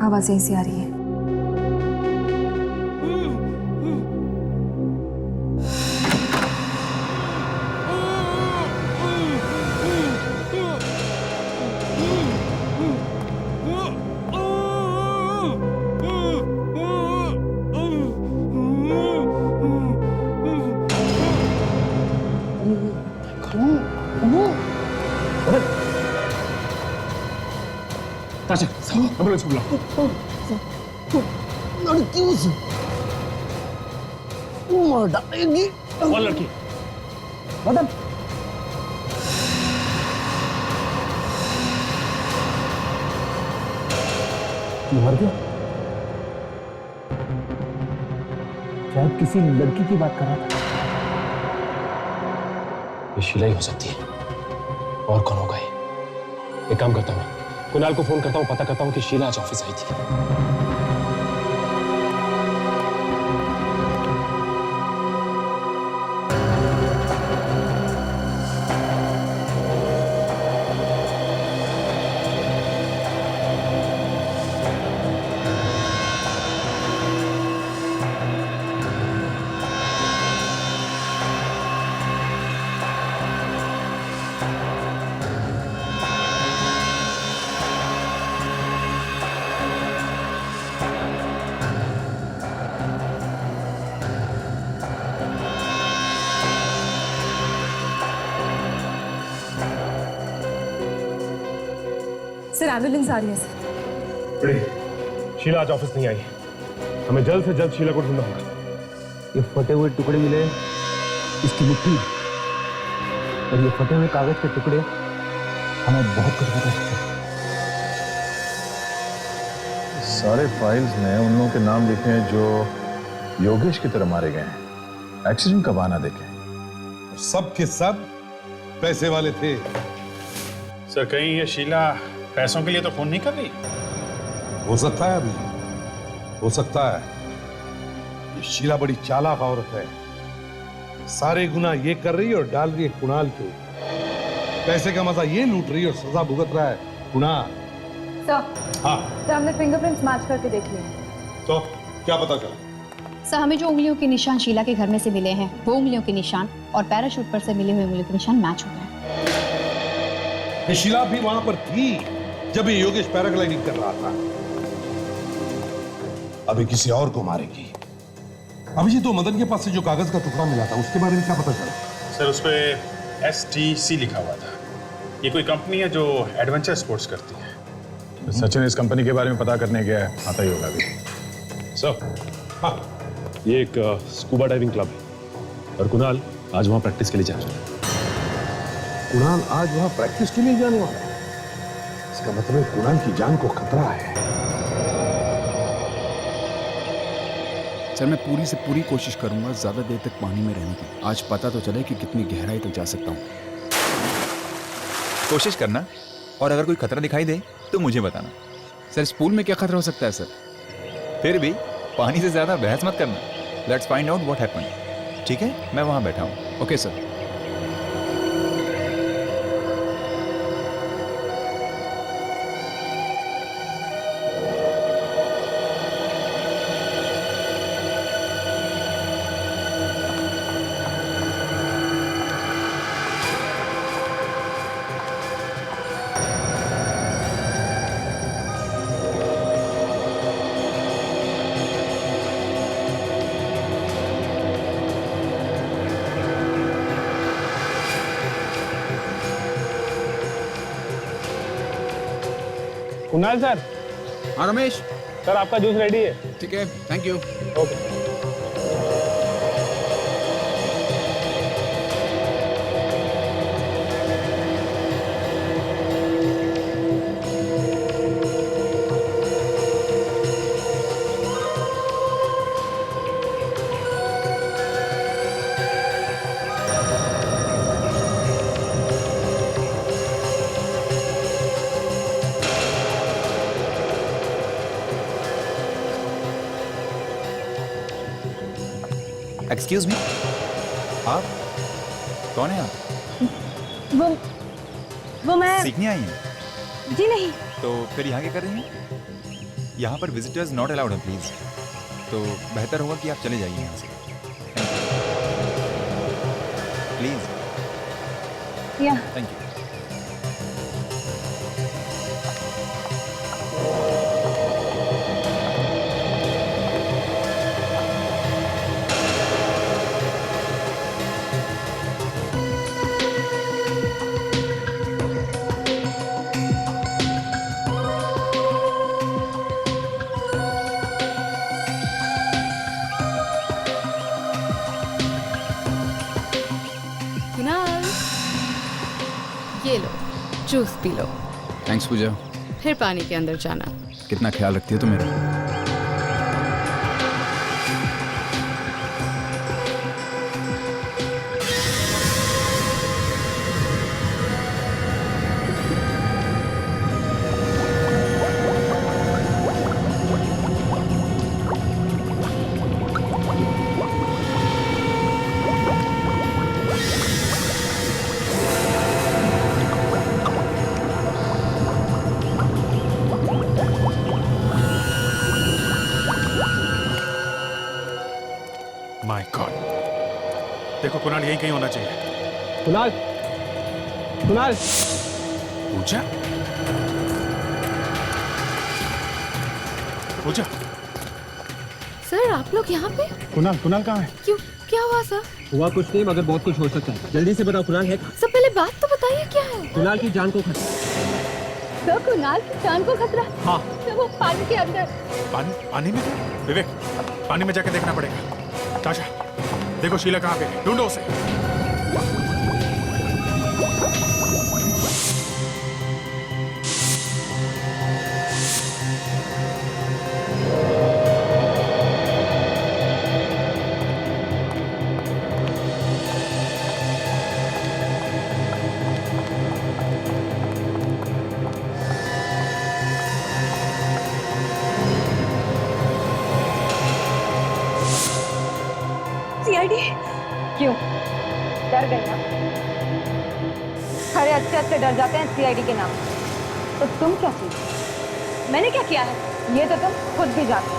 Speaker 1: आवाज यहीं से आ रही है।
Speaker 11: ताशा, एम्बुलेंस को बुलाओ।
Speaker 10: लड़की उसे मार डालेगी।
Speaker 11: कौन लड़की?
Speaker 10: मदन। मर गया? शायद किसी लड़की की बात कर रहा था।
Speaker 11: ये शीला ही हो सकती है। और कौन होगा ये? एक काम करता हूँ, कुणाल को फोन करता हूँ, पता करता हूँ कि शीला आज ऑफिस आई थी।
Speaker 1: सर एम्बुलेंस आ रही है सर।
Speaker 11: बड़ी, शीला आज ऑफिस नहीं आई। हमें जल्द से जल्द शीला को ढूंढना होगा।
Speaker 10: ये फटे हुए टुकड़े मिले, इसकी मुट्ठी और ये फटे हुए कागज के टुकड़े हमें बहुत कुछ बता सकते हैं।
Speaker 7: सारे फाइल्स में उन लोगों के नाम लिखे हैं जो योगेश की तरह मारे गए हैं। एक्सीडेंट का बहाना देखे।
Speaker 4: सब के सब पैसे वाले थे।
Speaker 12: सर कहीं ये शीला पैसों के लिए तो फोन नहीं कर रही?
Speaker 4: हो सकता है, अभी हो सकता है। ये शीला बड़ी चालाक औरत है। सारे गुना ये कर रही है और डाल रही है कुणाल के ऊपर। पैसे का मजा ये लूट रही है और सजा भुगत रहा है कुणाल।
Speaker 1: सर,
Speaker 4: हाँ
Speaker 1: सर हमने फिंगरप्रिंट्स मैच करके देख लिए।
Speaker 4: तो क्या पता चला?
Speaker 14: सर हमें जो उंगलियों के निशान शीला के घर में से मिले हैं वो उंगलियों के निशान और पैराशूट पर से मिले हुए उंगलियों के निशान मैच हो गए।
Speaker 4: ये शीला भी वहां पर थी जब ये योगेश पैराग्लाइडिंग कर रहा था। अभी किसी और को मारेगी। अभी जी तो मदन के पास से जो कागज का टुकड़ा मिला था उसके बारे में क्या पता चला?
Speaker 12: सर उस पे STC लिखा हुआ था। ये कोई कंपनी है जो एडवेंचर स्पोर्ट्स करती है।
Speaker 7: तो सचिन इस कंपनी के बारे में पता करने गया है, आता ही होगा अभी।
Speaker 11: सर, हाँ, ये एक स्कूबा डाइविंग क्लब है और कुणाल आज वहां प्रैक्टिस के लिए जा रहा है।
Speaker 4: कुणाल आज वहां प्रैक्टिस के लिए जाने वाला है? इसका मतलब कुणाल की जान को खतरा है।
Speaker 2: सर मैं पूरी से पूरी कोशिश करूंगा ज्यादा देर तक पानी में रहने की। आज पता तो चले कि कितनी गहराई तक जा सकता हूँ।
Speaker 19: कोशिश करना, और अगर कोई खतरा दिखाई दे तो मुझे बताना।
Speaker 2: सर इस पूल में क्या खतरा हो सकता है सर?
Speaker 19: फिर भी पानी से ज्यादा बहस मत करना। Let's find out what happened. ठीक है, मैं वहां बैठा हूँ।
Speaker 2: Okay sir.
Speaker 20: कुणाल सर।
Speaker 2: हाँ रमेश
Speaker 20: सर आपका जूस रेडी है।
Speaker 2: ठीक है, thank you.
Speaker 20: Okay.
Speaker 19: Excuse me, आप कौन है? आप
Speaker 14: वो मैं
Speaker 19: सीखने आई हैं?
Speaker 14: जी नहीं।
Speaker 19: तो फिर यहाँ क्या कर रही हैं? यहाँ पर विजिटर्स नॉट अलाउड है प्लीज। तो बेहतर होगा कि आप चले जाइए यहाँ से प्लीज।
Speaker 14: या
Speaker 19: थैंक यू।
Speaker 3: जूस पी लो,
Speaker 2: थैंक्स पूजा।
Speaker 3: फिर पानी के अंदर जाना।
Speaker 2: कितना ख्याल रखती है तू मेरा।
Speaker 12: माय गॉड, देखो कुणाल यही कहीं होना चाहिए।
Speaker 20: कुणाल, कुणाल।
Speaker 12: पूजा, पूजा।
Speaker 3: सर आप लोग यहाँ पे?
Speaker 12: कुणाल, कुणाल कहाँ है?
Speaker 3: क्यों, क्या हुआ सर?
Speaker 9: हुआ कुछ नहीं मगर बहुत कुछ हो सकता है। जल्दी से बताओ कुणाल है?
Speaker 3: सर पहले बात तो बताइए क्या है?
Speaker 9: कुणाल की जान को खतरा।
Speaker 6: सर कुणाल की जान को खतरा?
Speaker 12: हाँ।
Speaker 6: सर वो पानी के अंदर।
Speaker 12: पानी में? विवेक, पानी में जाके देखना पड़ेगा। ताशा, देखो शीला कहाँ पे है, ढूंढो उसे।
Speaker 14: सीआईडी?
Speaker 16: क्यों, डर गई ना? अरे अच्छे डर जाते हैं सीआईडी के नाम। तो तुम क्या चीज?
Speaker 14: मैंने क्या किया है?
Speaker 16: ये तो तुम खुद भी जानते हो।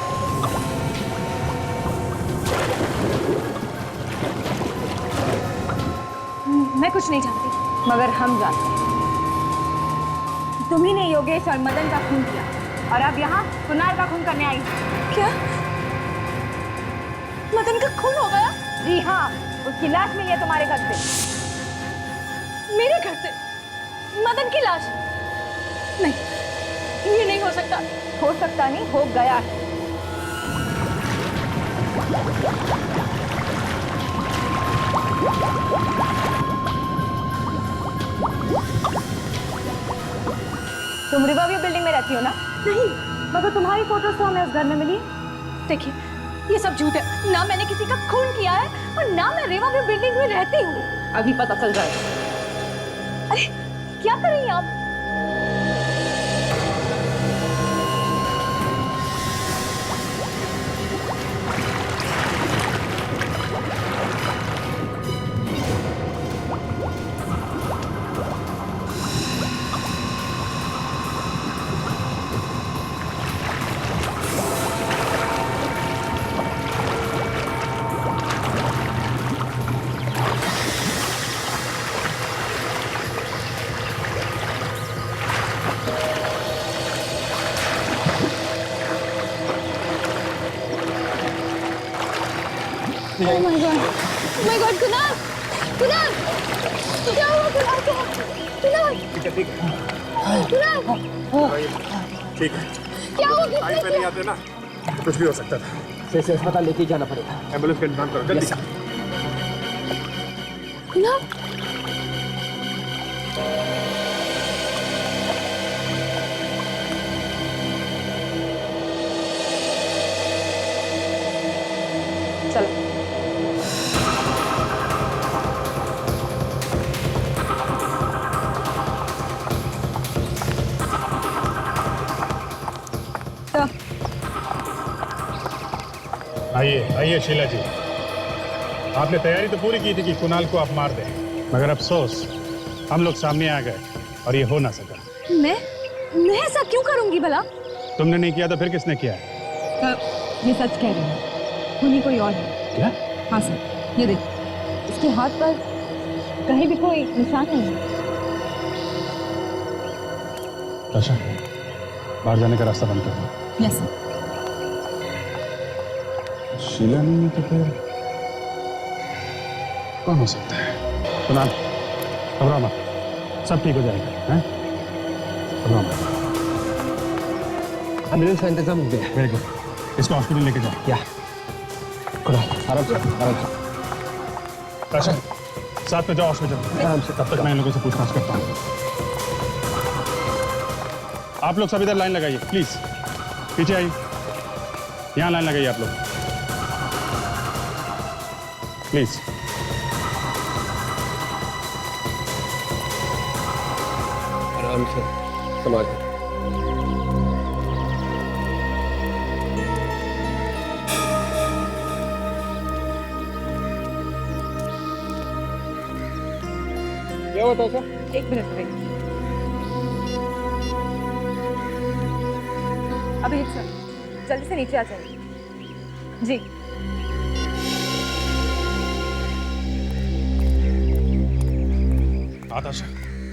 Speaker 14: मैं कुछ नहीं जानती।
Speaker 16: मगर हम जानते हैं। तुम्ही ने योगेश और मदन का खून किया और अब यहाँ कुणाल का खून करने आई।
Speaker 14: क्या? मदन का खून हो गया?
Speaker 16: जी हाँ, उसकी लाश मिली है तुम्हारे घर से।
Speaker 14: मेरे घर से? मदन की लाश? नहीं, ये नहीं हो सकता।
Speaker 16: हो सकता नहीं, हो गया है। तुम रिवरव्यू बिल्डिंग में रहती हो ना?
Speaker 14: नहीं।
Speaker 16: मगर तुम्हारी फोटोज तो हमें उस घर में मिली।
Speaker 14: देखिए, ये सब झूठ है। ना मैंने किसी का खून किया है और ना मैं रिवरव्यू बिल्डिंग में रहती हूँ।
Speaker 16: अभी पता चल जाएगा।
Speaker 14: अरे क्या कर रही हैं आप?
Speaker 6: Oh my God! Oh my God! Kunal! Kunal! क्या हुआ कुणाल को? कुणाल!
Speaker 12: ठीक है।
Speaker 6: कुणाल!
Speaker 12: ठीक है।
Speaker 6: क्या हुआ?
Speaker 12: टाइम पे नहीं आते ना, तो कुछ भी हो सकता था।
Speaker 9: से अस्पताल लेके जाना पड़ेगा।
Speaker 12: एम्बुलेंस का इंतजाम करो जल्दी।
Speaker 6: कुणाल!
Speaker 16: चलो।
Speaker 12: आइए आइए शीला जी, आपने तैयारी तो पूरी की थी कि कुणाल को आप मार दें, मगर अफसोस हम लोग सामने आ गए और ये हो ना सका।
Speaker 14: मैं ऐसा क्यों करूंगी भला?
Speaker 12: तुमने नहीं किया तो फिर किसने किया है?
Speaker 16: ये सच कह रही है, खूनी कोई और है।
Speaker 12: क्या?
Speaker 16: हाँ सर, ये देख, इसके हाथ पर कहीं भी कोई निशान नहीं है।
Speaker 12: अच्छा, बाहर जाने का रास्ता बंद कर दो।
Speaker 16: Yes sir.
Speaker 12: शीला नहीं है तो फिर कौन हो सकता है? कुणाल, घबराओ मत, सब ठीक हो जाएगा। हैं? घबराओ मत।
Speaker 9: एम्बुलेंस का इंतजाम हो गया।
Speaker 12: वेरी गुड, इसको हॉस्पिटल लेके जाओ।
Speaker 9: क्या? कुणाल, आराम से, आराम से।
Speaker 12: अच्छा, साथ में जाओ हॉस्पिटल।
Speaker 9: आराम से।
Speaker 12: तब तक मैं इन लोगों से पूछताछ करता हूँ। आप लोग सब इधर लाइन लगाइए प्लीज, पीछे आइए, यहाँ लाइन लगाइए आप लोग प्लीज।
Speaker 10: आराम से, संभाल कर। क्या होता है सर?
Speaker 16: एक मिनट वेट। अभी सर जल्दी से नीचे आ जाइए। जी
Speaker 12: आताशा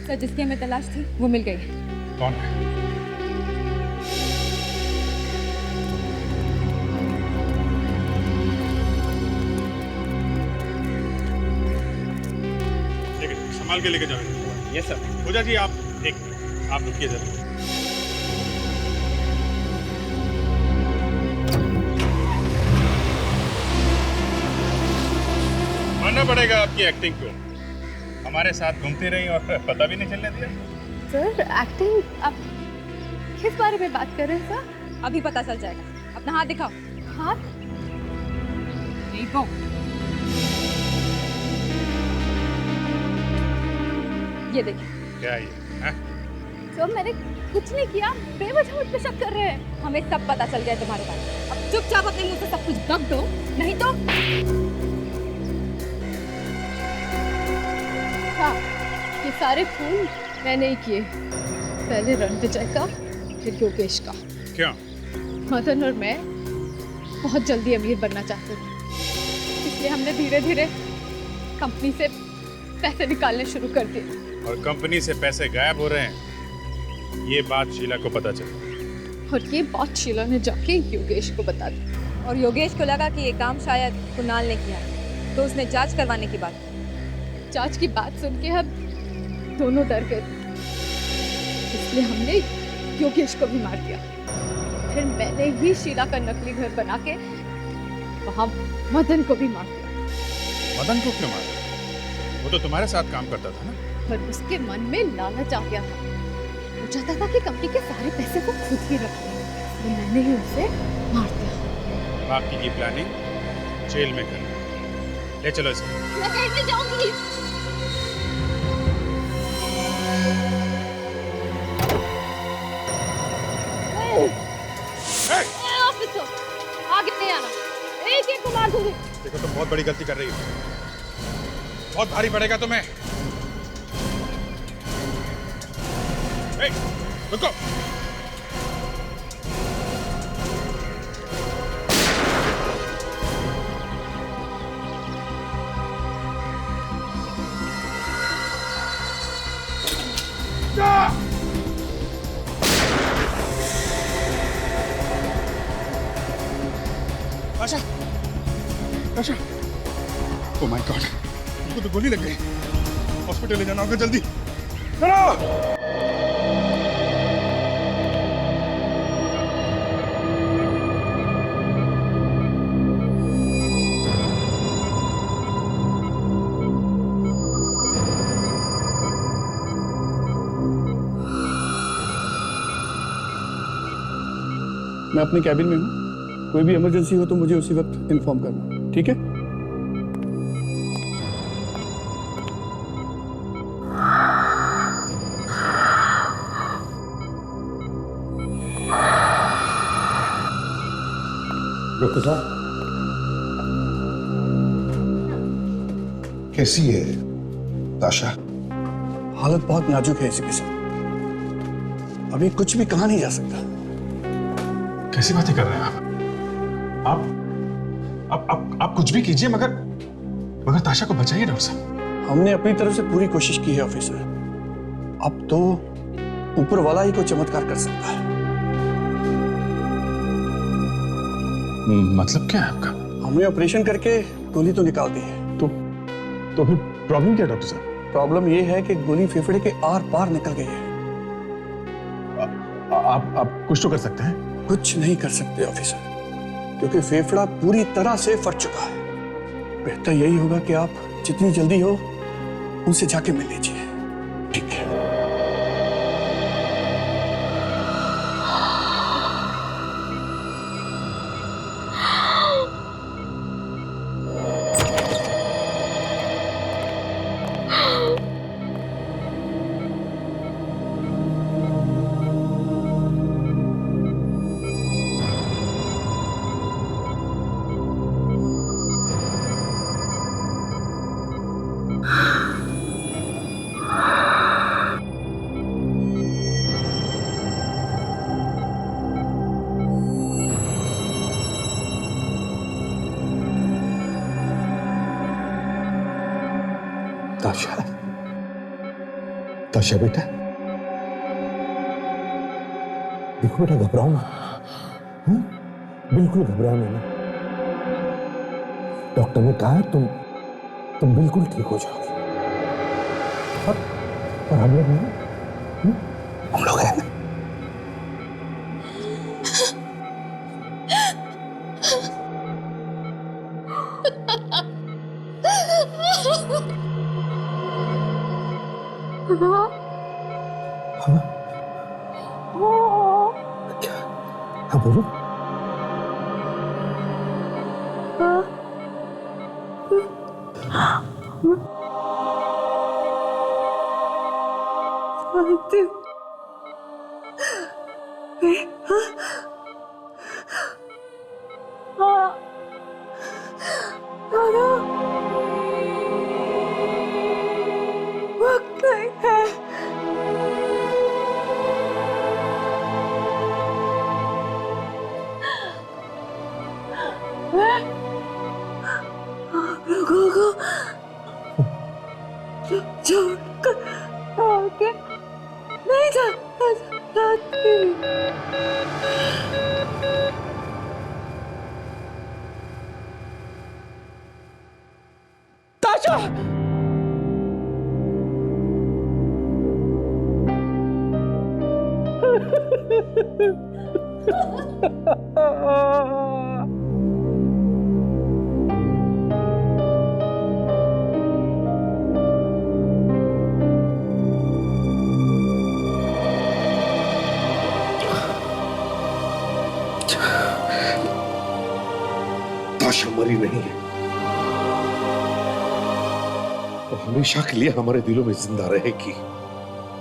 Speaker 16: सर, जिसकी हमें तलाश थी वो मिल गई।
Speaker 12: कौन है? ठीक है, संभाल के लेके जाओ। Yes sir. पूजा जी आप रुकिए जरा। मानना पड़ेगा आपकी एक्टिंग को, हमारे साथ घूमती रही और पता भी नहीं चलने दिया।
Speaker 3: सर एक्टिंग, आप किस बारे में बात कर रहे हैं सर?
Speaker 16: अभी पता चल जाएगा। अपना हाथ दिखाओ।
Speaker 3: हाथ?
Speaker 16: देखो ये देखिए।
Speaker 12: क्या ये?
Speaker 3: सर मैंने कुछ नहीं किया, बेवजह मुझ पे शक कर रहे हैं।
Speaker 16: हमें सब पता चल गया तुम्हारे बारे में। अब चुपचाप अपने मुंह से सब कुछ दब दो, नहीं तो
Speaker 3: हाँ, ये सारे खून मैंने ही किए। पहले रणविजय का, फिर योगेश का।
Speaker 12: क्यों?
Speaker 3: मदन और मैं बहुत जल्दी अमीर बनना चाहते थे, इसलिए हमने धीरे धीरे कंपनी से पैसे निकालने शुरू कर दिए।
Speaker 12: और कंपनी से पैसे गायब हो रहे हैं, ये बात शीला को पता चली।
Speaker 3: और ये बात शीला ने जाके योगेश को बता दी।
Speaker 16: और योगेश को लगा कि ये काम शायद कुणाल ने किया, तो उसने जांच करवाने की बात।
Speaker 3: जांच की बात सुन के हम दोनों डर गए, इसलिए हमने योगेश को भी मार दिया। फिर मैंने ही शीला का नकली घर बना के वहां मदन को भी मार दिया।
Speaker 12: मदन को क्यों मारा? वो तो तुम्हारे साथ काम करता था ना।
Speaker 3: पर उसके मन में लालच आ गया था, वो चाहता था कि कंपनी के सारे पैसे को खुद ही रखे, तो मैंने ही उसे मार दिया।
Speaker 12: बाकी की प्लानिंग जेल में करनी। ले चलो इसे।
Speaker 3: मैं कैसे जाऊंगी? ऑफिसर, आगे नहीं आना, एक एक को मार दूंगी।
Speaker 12: देखो तुम बहुत बड़ी गलती कर रही हो, बहुत भारी पड़ेगा तुम्हें। रुको। आशा, आशा, ओह माय गॉड, इनको तो गोली लग गई। हॉस्पिटल ले जाना होगा जल्दी। चलो।
Speaker 21: मैं अपने कैबिन में हूँ, कोई भी इमरजेंसी हो तो मुझे उसी वक्त इन्फॉर्म करना, ठीक है?
Speaker 7: डॉक्टर साहब, कैसी है ताशा?
Speaker 21: हालत बहुत नाजुक है इसी के साथ, अभी कुछ भी कहा नहीं जा सकता।
Speaker 12: कैसी बातें कर रहे हैं आप कुछ भी कीजिए, मगर ताशा को बचाइए डॉक्टर साहब।
Speaker 21: हमने अपनी तरफ से पूरी कोशिश की है ऑफिसर, अब तो ऊपर वाला ही कोई चमत्कार कर सकता है।
Speaker 12: मतलब क्या है आपका?
Speaker 21: हमने ऑपरेशन करके गोली तो निकाल दी है।
Speaker 12: तो फिर प्रॉब्लम क्या है डॉक्टर साहब?
Speaker 21: प्रॉब्लम ये है कि गोली फेफड़े के आर पार निकल गई है।
Speaker 12: आप कुछ तो कर सकते हैं?
Speaker 21: कुछ नहीं कर सकते ऑफिसर, क्योंकि फेफड़ा पूरी तरह से फट चुका है। बेहतर यही होगा कि आप जितनी जल्दी हो उनसे जाके मिल लीजिए। ठीक है? ताशा, ताशा बेटा, देखो बेटा, घबराओ मत, हाँ? बिल्कुल घबराना नहीं। डॉक्टर ने कहा है तुम बिल्कुल ठीक हो जाओगे। और हम लोग हैं, हम लोग हैं। हाँ बोलो।
Speaker 13: वक्त नहीं है। आप लोगों को छोड़कर आगे नहीं जाना चाहती।
Speaker 21: ताशा! ताशा मरी नहीं है, वो हमेशा के लिए हमारे दिलों में जिंदा रहेगी।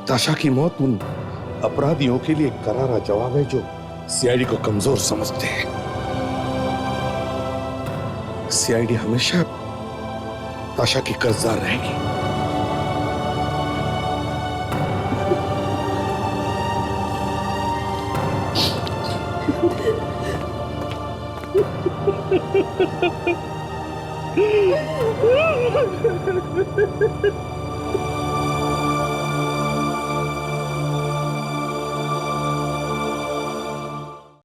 Speaker 21: ताशा की मौत उन अपराधियों के लिए करारा जवाब है जो सीआईडी को कमजोर समझते हैं। सीआईडी हमेशा ताशा की कर्जदार रहेगी।
Speaker 13: Ha ha ha ha!